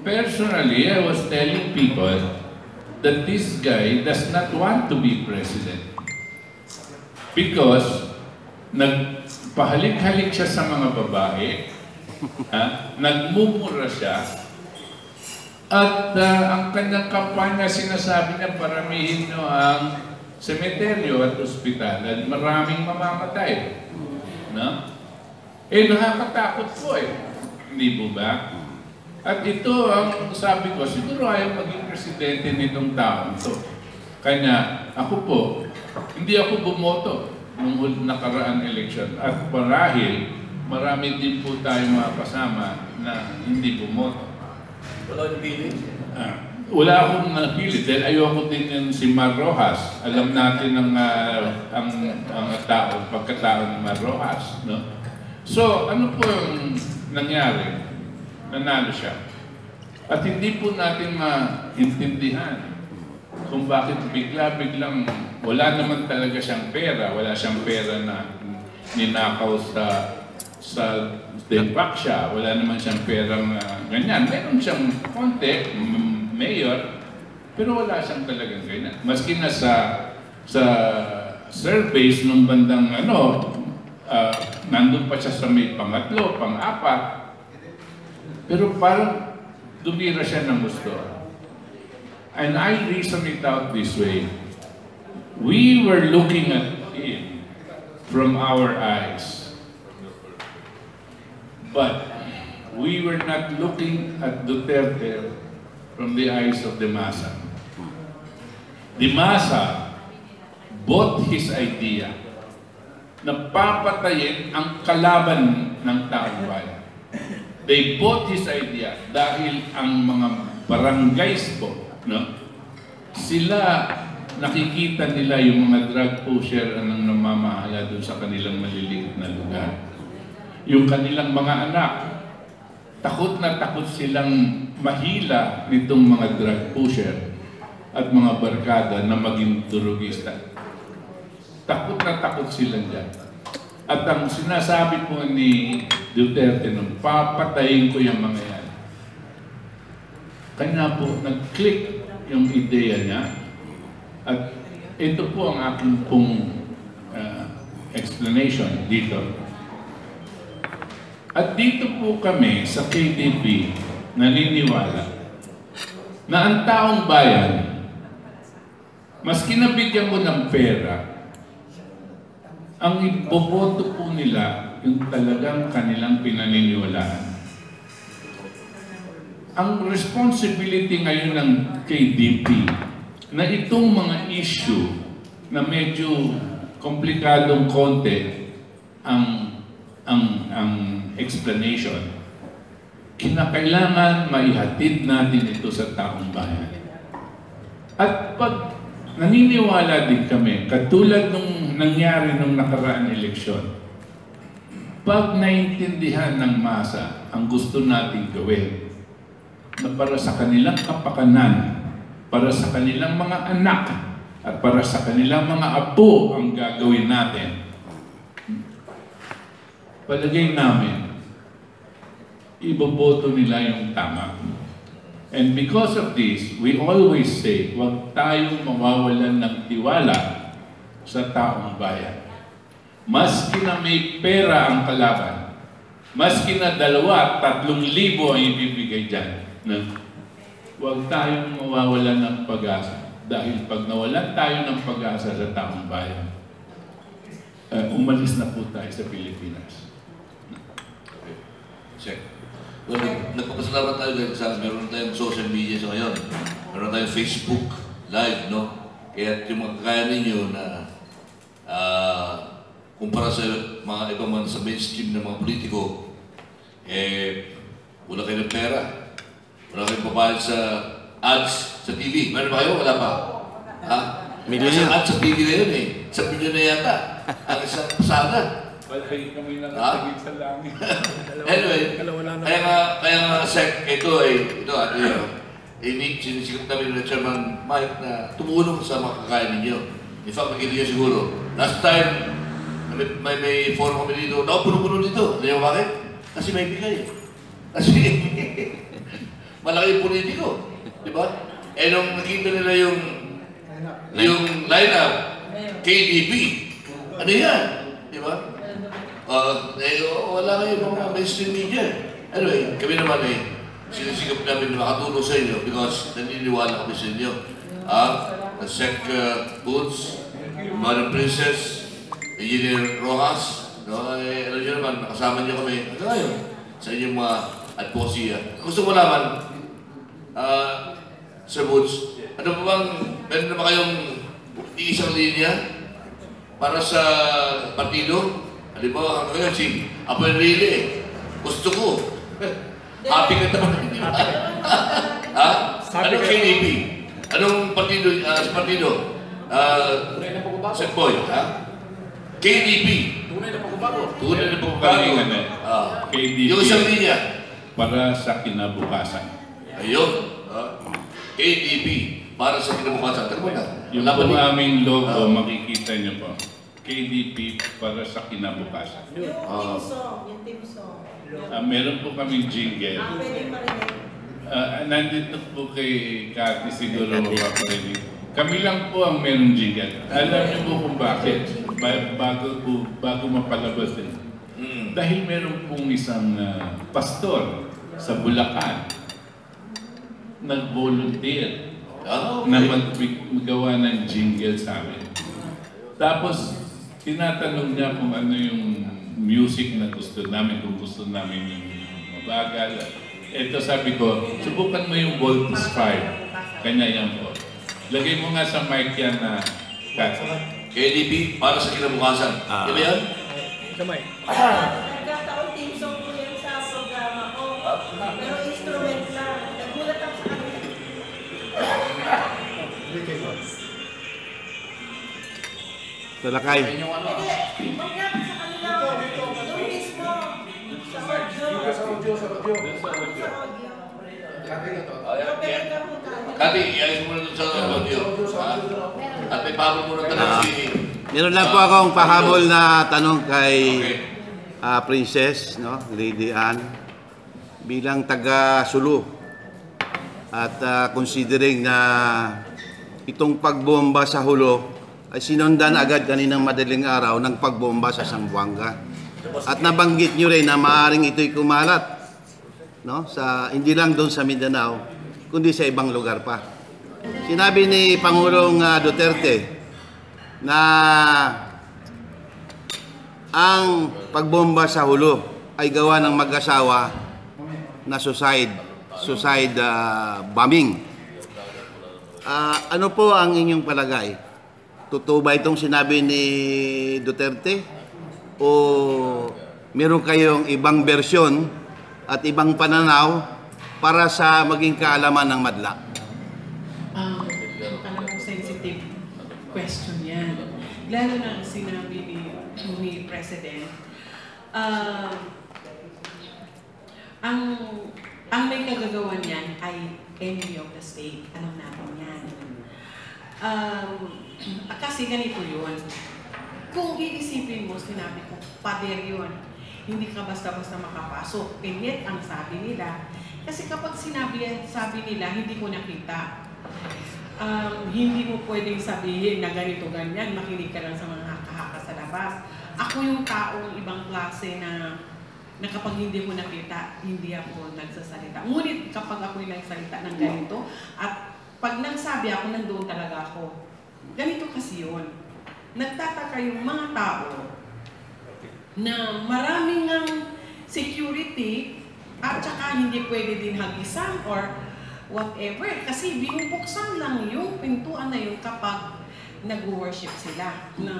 Personally, I was telling people that this guy does not want to be president. Because nagpahalik-halik siya sa mga babae, nagmumura siya, at ang kanyang kampanya sinasabi niya paramihin nyo ang semeteryo at ospital at maraming mamamatay. No? Nakakatakot po Hindi po ba? At ito ang sabi ko, siguro ayaw maging presidente nitong taon to. Kanya ako po, hindi ako bumoto nung nakaraang eleksyon. At marahil, marami din po tayong mga kasama na hindi bumoto. Wala yung feeling? Wala akong napili dahil ayoko din yung si Mar Rojas. Alam natin ang pagkatao ni Mar Rojas. No? So, ano po yung nangyari? Nanalo siya. At hindi po natin maintindihan kung bakit biglang wala naman talaga siyang pera. Wala siyang pera na ninakaw sa denpak siya. Wala naman siyang perang ganyan. Meron siyang konti, mayor, pero wala siyang talagang ganyan. Maski na sa surveys nung bandang nandun pa siya sa may pangatlo, pang-apat, pero parang dumira siya ng gusto. And I reason it out this way. We were looking at him from our eyes. But we were not looking at Duterte from the eyes of the masa. The masa bought his idea na papatayin ang kalaban ng taong bayan. They bought his idea dahil ang mga barangays po, sila nakikita nila yung mga drug pusher ang namamahala doon sa kanilang maliliit na lugar. Yung kanilang mga anak, takot na takot silang mahila nitong mga drug pusher at mga barkada na maging durugista. Takot na takot sila dyan. At ang sinasabi po ni Duterte nung papatayin ko yung mga yan. Kanya po nag-click yung ideya niya. At ito po ang aking pong explanation dito. At dito po kami sa KDP naniniwala na ang taong bayan maski nabigyan mo ng pera, ang iboboto po nila yung talagang kanilang pinaniniwalaan. Ang responsibility ngayon ng KDP na itong mga issue na medyo komplikadong konti ang explanation, kinakailangan maihatid natin ito sa taong bayan. At pag naniniwala din kami, katulad nung nangyari nung nakaraang eleksyon, pag naintindihan ng masa ang gusto nating gawin, na para sa kanilang kapakanan, para sa kanilang mga anak, at para sa kanilang mga apo ang gagawin natin, palagay namin, iboboto nila yung tama. And because of this, we always say, huwag tayong mawawalan ng tiwala sa taong bayan. Maski na may pera ang kalaban, maski na 2,000-3,000 ang ibibigay dyan, huwag tayong mawawalan ng pag-asa. Dahil pag nawalan tayo ng pag-asa sa taong bayan, umalis na po tayo sa Pilipinas. Okay. Check. Well, nagpapasalamat tayo dahil sa meron tayong social media sa ngayon. Meron tayong Facebook Live, no? Kaya yung mga kaya ninyo na kumpara sa mga ibang man sa mainstream ng mga politiko, wala kayo ng pera. Wala kayong pabayad sa ads sa TV. Meron ba kayo? Wala pa. Ha? Milyon Sa yan. ads sa TV ngayon eh. Sa milyon na yata. Ang isang pasada. Palagi kami nakatagit sa langit. Anyway, kaya nga Sec, ito sinisikap namin ng Chairman Mike na tumulong sa makakain ninyo. In fact, nakita niyo siguro. Last time, may forum kami dito. Puno-puno dito. Hindi mo bakit? Kasi may bigay. Kasi malaki yung politiko. Di ba? Nung nakita nila yung lineup, KDP. Ano yan? Di ba? Wala kayo mga mainstream media. Anyway, kami naman sinisikap namin na makatulong sa inyo because naniniwala kami sa inyo. Sec Boots, Madam Princess, Engineer Roxas, alam nyo naman, nakasama nyo kami ngayon sa inyong mga advocacy. Gusto ko naman, Sir Boots, ano ba bang, meron na ba kayong isang linya para sa partido? Halimbawa, ngayon si Apo Enrile, gusto ko. Happy ka naman. Ha? Anong KDP? Anong partido? Sa partido? Sir Boy, ha? KDP. Tunay na pagbabago. Tunay na pagbabago. KDP. Yung isang linya. Para sa kinabukasan. Ayun. KDP. Para sa kinabukasan. Tagpo na. Yung po aming logo, makikita niyo po. KDP para sa kinabukasan. Yung team song, yung team song. Meron po kaming jingle. Pwede marinig. Nandito po kay Cathy siguro mapaparinig. Kami lang po ang meron jingle. Alam niyo po kung bakit. Bago mapalabas din. Dahil meron pong isang pastor sa Bulacan nag-volunteer na magawa ng jingle sa amin. Tapos, tinatanong niya kung ano yung music na gusto namin, kung gusto namin yung mabagal. Ito sabi ko, subukan mo yung Voltes 5. Kanya yan po. Lagay mo nga sa mic yan na KDP para sa kinabukasan. Di ba yan? Sa mic. Nagkataon team song ko yan sa programa ko. Pero instrument lang. Nagulat ako sa kanila. Sa Lakay. Hindi, magyapit sa kanila. Doon mismo. Sa audio. Sa audio. Kati, iayos mo na doon sa audio. At may pahabol mo na tanong si... Meron lang po akong pahabol na tanong kay Princess, no? Lady Ann, bilang taga-Sulu. At considering na itong pagbomba sa Hulo ay sinundan agad kaninang madaling araw ng pagbomba sa Zamboanga. At nabanggit nyo rin na maaaring ito'y kumalat, no? Hindi lang doon sa Mindanao, kundi sa ibang lugar pa. sinabi ni Pangulong Duterte na ang pagbomba sa Hulo ay gawa ng mag-asawa na suicide bombing. Ano po ang inyong palagay? Totoo ba itong sinabi ni Duterte? O meron kayong ibang bersyon at ibang pananaw para sa maging kaalaman ng madla? Alam mo, sensitive question yan. Lalo na sinabi ni President, ang may kagagawan yan ay enemy of the state. Alam natin yan. Kasi ganito yun. Kung iisipin mo, sinabi ko, pader yun. Hindi ka basta-basta makapasok. And yet, ang sabi nila, kasi kapag sabi nila, hindi ko nakita. Hindi mo pwedeng sabihin na ganito, ganyan, makinig ka lang sa mga haka-haka sa labas. Ako yung taong ibang klase na kapag hindi ko nakita, hindi ako nagsasalita. Ngunit kapag ako'y nagsalita ng ganito, at pag nagsabi ako, nandoon talaga ako. Ganito kasi yun. Nagtataka yung mga tao na maraming ng security at saka hindi pwede din hagisan or whatever. Kasi binubuksan lang yung pintuan na yun kapag nag-worship sila, na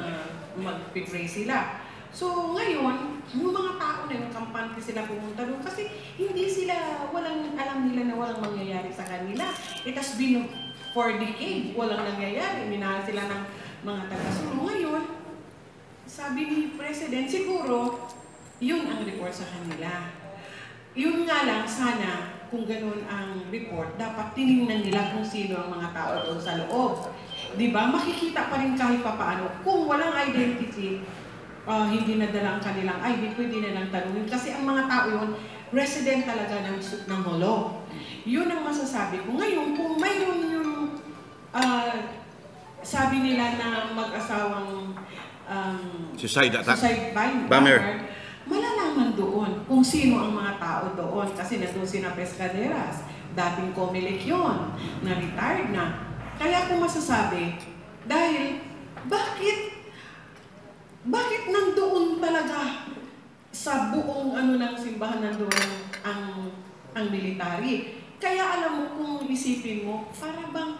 mag-pray sila. So ngayon, yung mga tao na yung kampante sila pumunta doon kasi hindi sila, alam nila na walang mangyayari sa kanila. It has been for decades, walang nangyayari. Minahal sila ng mga taga-sulo. Ngayon, sabi ni President, siguro, yun ang report sa kanila. Yun nga lang, sana, kung ganun ang report, dapat tinignan nila kung sino ang mga tao doon sa loob. Diba? Makikita pa rin kahit papaano. Kung walang identity, hindi nadala ang kanilang ID, pwede na lang tanungin. Kasi ang mga tao yun, resident talaga ng Holo. Yun ang masasabi ko. Ngayon, kung mayroon yung sabi nila na mag-asawang suicide bomber, malalaman doon kung sino ang mga tao doon. Kasi nandun sina Pescaderas, dating Comelec yun, na retired na. Kaya ko masasabi, dahil bakit nandoon talaga sa buong ng simbahan nandoon ang military? Kaya alam mo, kung isipin mo, para bang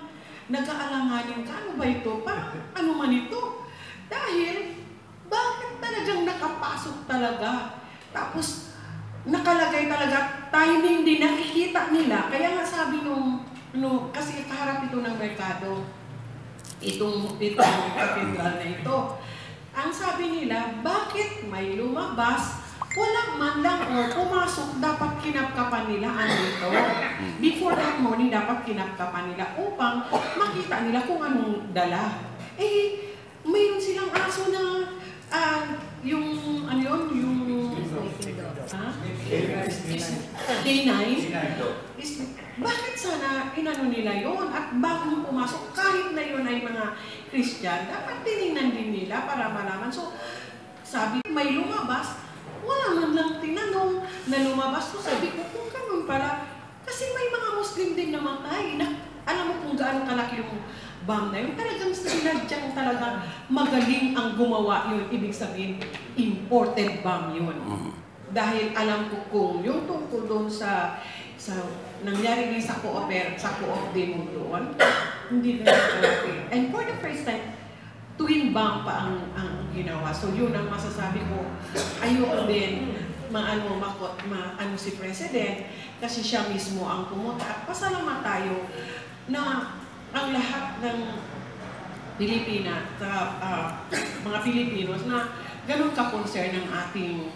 nag-aalanganin ka, ano ba ito? Parang ano man ito? Dahil, bakit talagang nakapasok talaga? Tapos, nakalagay talaga, tayo na hindi nakikita nila. Kaya nga sabi kasi kaharap ito ng merkado, itong katedral na ito. Ang sabi nila, bakit may lumabas, wala man lang or pumasok, dapat kinapkapan nila andito. Before that morning, dapat kinapkapan nila upang makita nila kung anong dala. Mayroon silang aso na yung K9. Bakit sana inano nila yon at bago pumasok, kahit na yun ay mga Christian, dapat tinignan din nila para malaman. So, sabi, may lumabas, wala man lang tinanong na lumabas. So, sabi ko, kung ganun pala, kasi may mga Muslim din namatay. Alam mo kung gaano kalaki yung bomb na yun. Talagang sinadyang talaga magaling ang gumawa yun. Ibig sabihin, imported bomb yun. Dahil alam ko kung yung tungkol doon sa nangyari din sa co-op demo doon, hindi na kalaki. And for the first time, twin bomb pa ang ginawa. So yun ang masasabi ko. Ayoko din maano si President kasi siya mismo ang pumunta. At pasalamat tayo na ang lahat ng Pilipina, mga Pilipinos na ganun ka-concern ng ating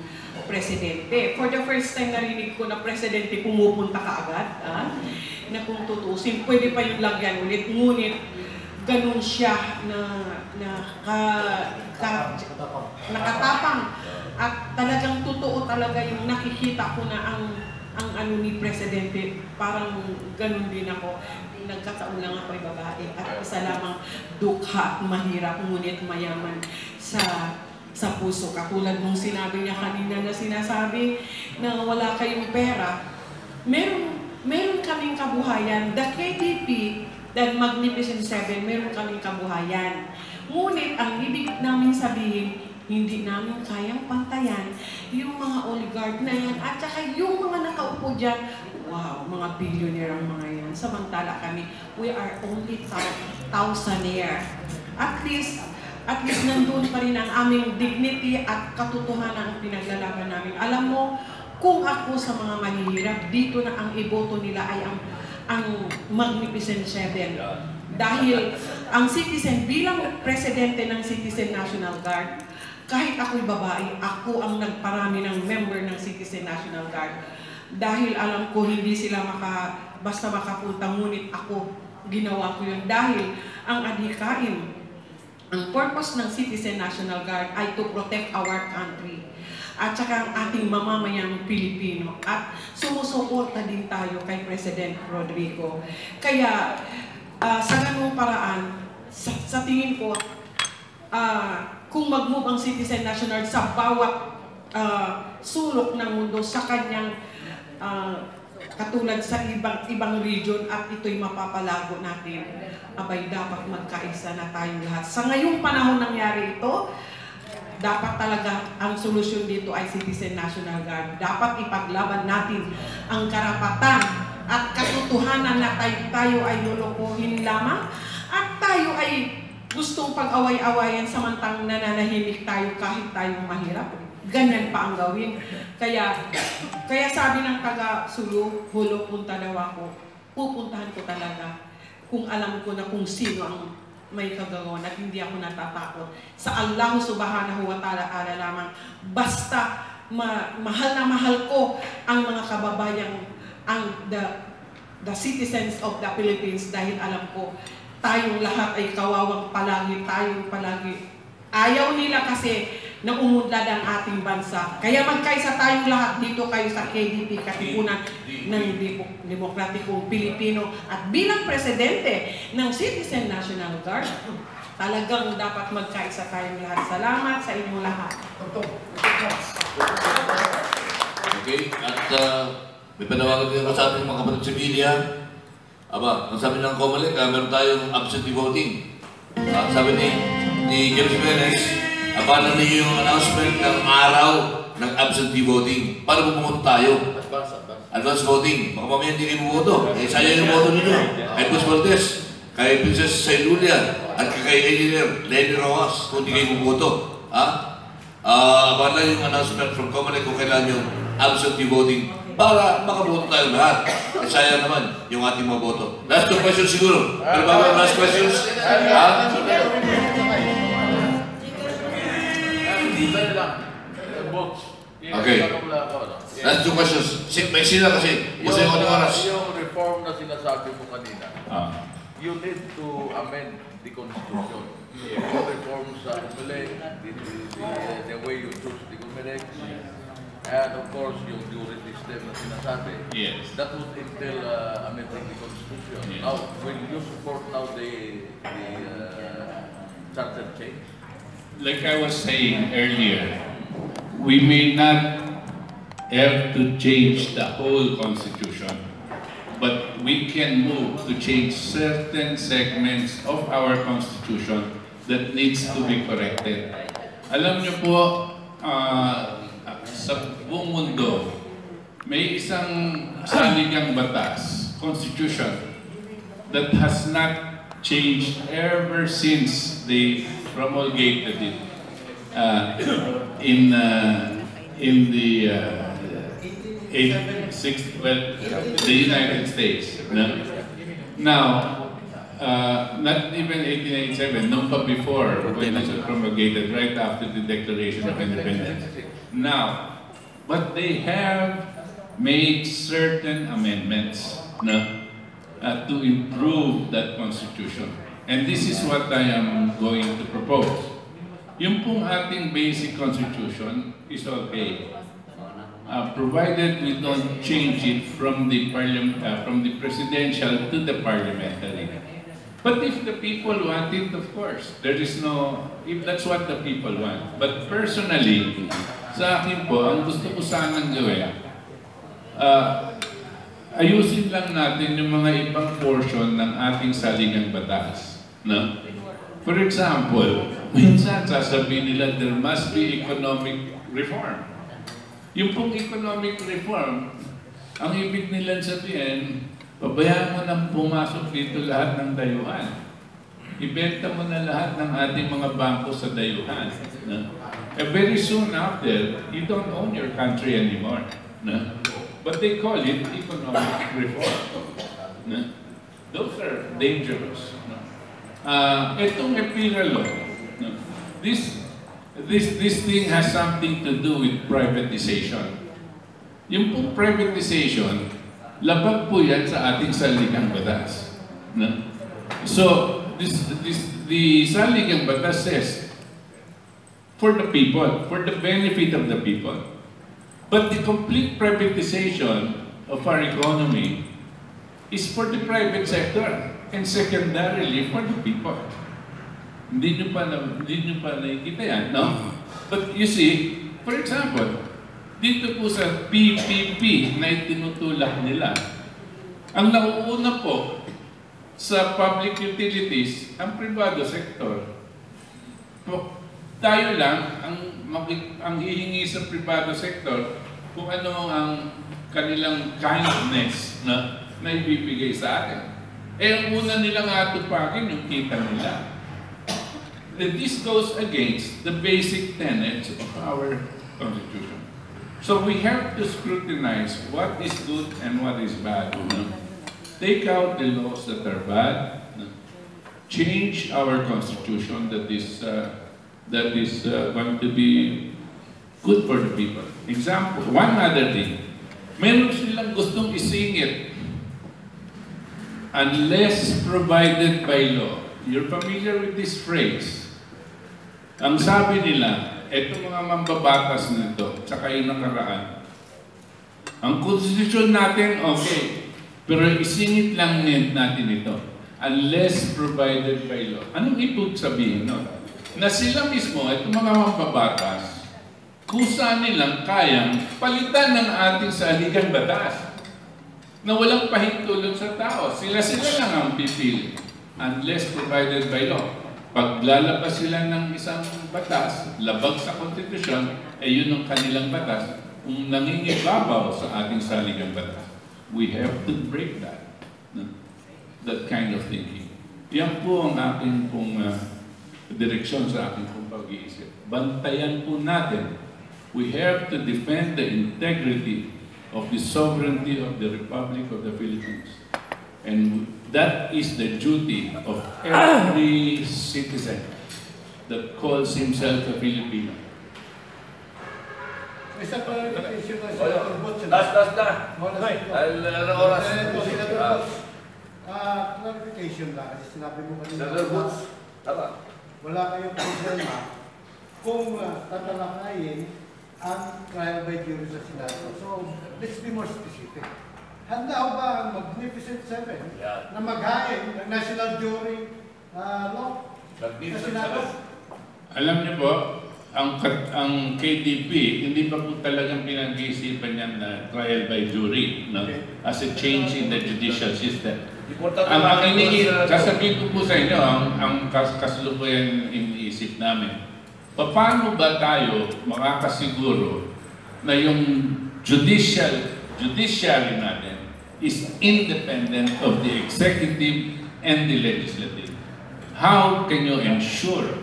Presidente. For the first time narinig ko na Presidente pumupunta kaagad, na kung tutusin, pwede pa yung lagyan ulit, ngunit ganun siya nakatapang at talagang totoo talaga yung nakikita ko na ang ni Presidente, parang ganun din ako. Nagkataon lang ako ay babae at isa lamang dukha at mahirap ngunit mayaman sa puso. Katulad mong sinabi niya kanina na sinasabi na wala kayong pera, meron kaming kabuhayan. The KDP dahil Magnificent Seven, meron kaming kabuhayan. Ngunit ang ibig namin sabihin, hindi namin kayang pantayan yung mga oligarch na yan at saka yung mga nakaupo dyan, wow, mga billionaire ang mga yan. Samantala kami, we are only thousandaire. At least nandun pa rin ang aming dignity at katotohanan ang pinaglalaban namin. Alam mo, kung ako sa mga mahihirap, dito na ang iboto nila ay ang Magnificent Seven. Dahil ang citizen, bilang presidente ng Citizen National Guard, kahit ako'y babae, ako ang nagparami ng member ng Citizen National Guard. Dahil alam ko hindi sila basta makapunta, ngunit ako ginawa ko yun. Dahil ang adhikain, ang purpose ng Citizen National Guard ay to protect our country at saka ang ating mamamayang Pilipino. At sumusuporta din tayo kay President Rodrigo. Kaya sa ganung paraan, sa tingin ko, kung mag-move ang Citizen National sa bawat sulok ng mundo sa kanyang katulad sa ibang region at ito'y mapapalago natin, abay dapat magkaisa na tayong lahat. Sa ngayong panahon nangyari ito, dapat talaga ang solusyon dito ay Citizen National Guard. Dapat ipaglaban natin ang karapatan at katotohanan na tayo ay lulukuhin lamang at tayo ay gustong pag-away-awayan samantang nananahimik tayo kahit tayong mahirap. Ganyan pa ang gawin. Kaya sabi ng taga-Sulu, hulo punta daw ako. Pupuntahan ko talaga kung alam ko na kung sino ang may kagawon at hindi ako natatakot. Sa Allah subhanahu wa ta'ala lamang. Basta mahal na mahal ko ang mga kababayang the citizens of the Philippines dahil alam ko tayong lahat ay kawawang palagi, tayong palagi. Ayaw nila kasi na umunlad ang ating bansa. Kaya magkaisa tayong lahat dito kayo sa KDP, Katipunan ng Demokratikong Pilipino. At bilang presidente ng Citizen National Guard, talagang dapat magkaisa tayong lahat. Salamat sa inyong lahat. Okay, at may panawagan din ako sa ating mga kapatid sa media. Aba, ang sabi ng Comelec, meron tayong absentee voting. Sabi ni James Perez, abangan niyo yung announcement ng araw ng absentee voting. Para bumunto tayo. Advance voting. Baka mamaya hindi kayo bumoto. Sayang yung boto ninyo. Kay Butch Valdez, kay Princess Sahidulla, at kay Engineer Leni Roxas, kung hindi kayo bumoto. Abangan yung announcement from Comelec kung kailan yung absentee voting para makaboto tayo lahat. Sayang naman yung ating mga boto. Last two questions siguro. Pero bago last questions, okay. Last two questions. May sila kasi. Gusto yung oras. Yung reform na sinasabi mo kanina, you need to amend the Constitution. Yung reform sa Comelec, the way you choose the Comelec, and of course, yung jury system na sinasabi, that would entail amending the Constitution. Yes. Now, will you support now the charter change? Like I was saying earlier, we may not have to change the whole Constitution, but we can move to change certain segments of our Constitution that needs to be corrected. Alam niyo po, sa buong mundo, may isang saligang batas, Constitution, that has not changed ever since they promulgated it in the United States. No? Now, not even 1887, no pa before, when it was promulgated, right after the Declaration of Independence. Now, but they have made certain amendments to improve that Constitution. And this is what I am going to propose. Yung pong ating basic Constitution is okay, provided we don't change it from the presidential to the parliamentary. But if the people want it, of course, there is no, if that's what the people want. But personally, sa akin po, ang gusto ko sanang gawin, ayusin lang natin yung mga ibang portion ng ating saligang batas. No? For example, minsan sasabihin nila there must be economic reform. Yung pong economic reform, ang ibig nilang sabihin, pabayaan mo nang pumasok dito lahat ng dayuhan. Ibenta mo na lahat ng ating mga bangko sa dayuhan. No? And very soon after, you don't own your country anymore. No? But they call it economic reform. No? Those are dangerous. No? Itong epiral law, no? This thing has something to do with privatization. Yung pong privatization, labag po yan sa ating saligang batas. No? So, the saligang batas says, for the people, for the benefit of the people. But the complete privatization of our economy is for the private sector and secondarily for the people. Hindi nyo pa nakikita yan, no? But you see, for example, dito po sa PPP na itinutulak nila, ang nauuna po sa public utilities, ang privado sector. Tayo lang ang hihingi sa privado sector kung ano ang kanilang kindness na ibibigay sa atin. Ang una nilang atupagin yung kita nila. This goes against the basic tenets of our Constitution. So we have to scrutinize what is good and what is bad. Take out the laws that are bad. Change our Constitution that is going to be good for the people. Example, one other thing. Meron silang gustong isingit unless provided by law. You're familiar with this phrase. Ang sabi nila, eto mga mambabatas nito, tsaka yung nakaraan. Ang konstitusyon natin, okay. Pero isingit lang natin ito. Unless provided by law. Anong ibig sabihin, no? Na sila mismo, itong mga mambabatas, kusa nilang kayang palitan ng ating saligang batas na walang pahintulot sa tao. Sila lang ang pipili unless provided by law. Pag lalabas sila ng isang batas, labag sa konstitusyon, yun ang kanilang batas. Kung nangingibabaw sa ating saligang batas, we have to break that. That kind of thinking. Yan po ang aking pong direksyon sa aking pong pag-iisip. Bantayan po natin. We have to defend the integrity of the sovereignty of the Republic of the Philippines. And that is the duty of every citizen that calls himself a Filipino. Isa clarification na sa Butch. Last na. Oras. Clarification lang kasi sinabi mo kanina. Senator Butch. Tama. Wala kayong problema kung tatalakayin ang trial by jury sa Senado. So, let's be more specific. Handa ho ba ang Magnificent Seven na maghain ng National Jury Law sa Senado? Alam niyo po, ang KDP, hindi pa po talagang pinag-iisipan yan na trial by jury, no? As a change in the judicial system. Sasabihin ko po sa inyo, ang kasalukuyan iniisip namin. Paano ba tayo makakasiguro na yung judiciary natin is independent of the executive and the legislative? How can you ensure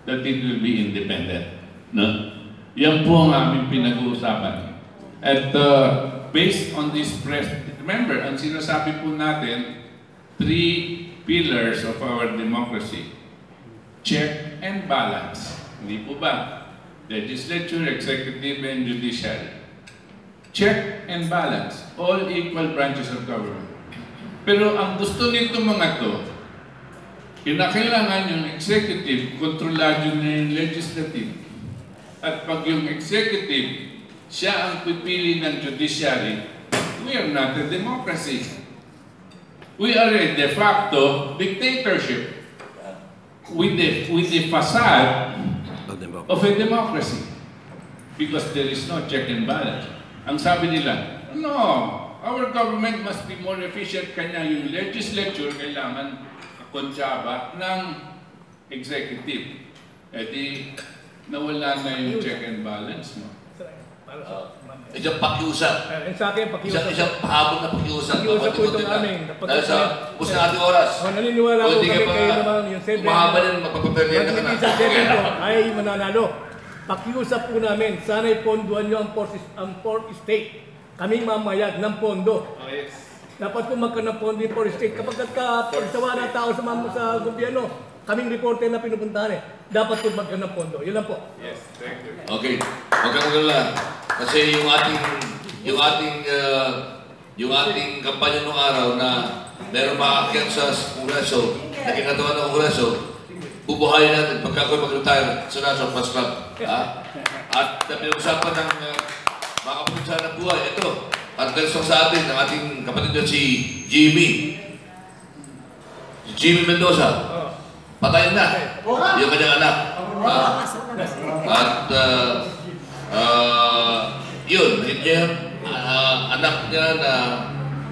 that it will be independent? No? Yan po ang aming pinag-uusapan. At based on this remember, ang sinasabi po natin, 3 pillars of our democracy. Check and balance. Hindi po ba? Legislature, executive, and judiciary. Check and balance. All equal branches of government. Pero ang gusto nito mga to, kinakailangan yung executive, kontrolado na yung legislative. At pag yung executive, siya ang pipili ng judiciary, we are not a democracy. We are a de facto dictatorship with the facade of a democracy because there is no check and balance. Ang sabi nila, no, our government must be more efficient. Kanya yung legislature kailangan konsyaba ng executive. Eh di, nawala na yung check and balance, no? Isang pakiusap. Sa akin, pakiusap. Isang pahabol na pakiusap. Pakiusap po itong aming. Dahil sa puso na ating oras. Naniniwala ko kami kayo naman yung 7. Mahaba yan, magpapaperyan na ka na. Ay mananalo. Pakiusap po namin, sana'y ponduan nyo ang Port State. Kaming mamayag ng pondo. Dapat po magka ng pondo yung Port State. Kapag nagka-pagsawa ng tao sa gobyerno, kaming reporter na pinupuntahan dapat po magka ng pondo. Yun lang po. Yes, thank you. Okay. Huwag kang magala. Kasi yung ating kampanya nung araw na meron maakyat sa Kongreso, na kinatawa ng Kongreso, bubuhayin natin pagka ako'y mag-retire sa National Press Club. At pinag-usapan ng mga kapulisan ng buhay. Ito, adverso sa atin, ng ating kapatid na si Jimmy. Si Jimmy Mendoza. Patayin na. Yung kanyang anak. Yun, anak niya na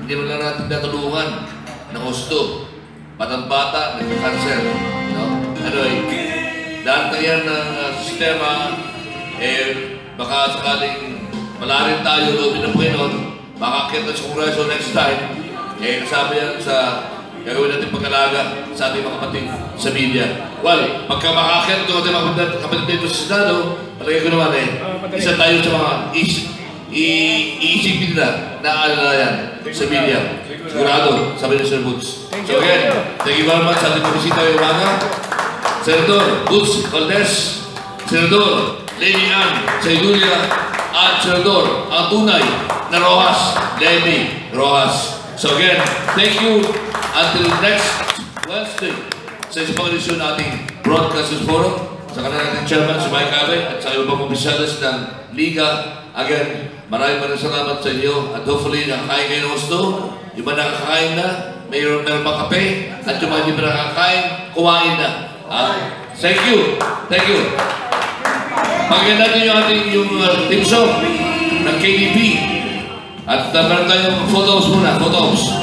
hindi mo lang natin natulungan ng gusto. Batang-bata, nagka-cancer. Anyway, dahil na yan ng sistema, baka sakaling malarin tayo loob ng Panginoon, makakita sa Kongreso next time, kasama yan sa gagawin natin pag-alaga sa ating mga kapatid sa media. Well, pagka makakita ito ating mga kapatid dito sa Senado, palagay ko naman isa tayo sa mga iisipin nila na alala yan sa media. Sigurado, sabi ni Sir Butch. So again, thank you very much sa ating pag-bisita yung umaga. Senator Butch Valdez, Senador Leni Sahidulla, at Senador ang tunay na Roxas, Lemy Roxas. So again, thank you until next Wednesday sa isang pang-edisyon nating Broadcasters Forum sa kanila nating Chairman si Mike at sa ibang opisyalis ng Liga. Again, maraming salamat sa inyo at hopefully nakakain kayo ng gusto. Yung mga nakakain na, mayroon pa kape, at yung mga hindi pa nakakain, kumain na. Thank you. Thank you. Pakinggan natin yung ating team song ng KDP. At meron tayong photos muna. Photos.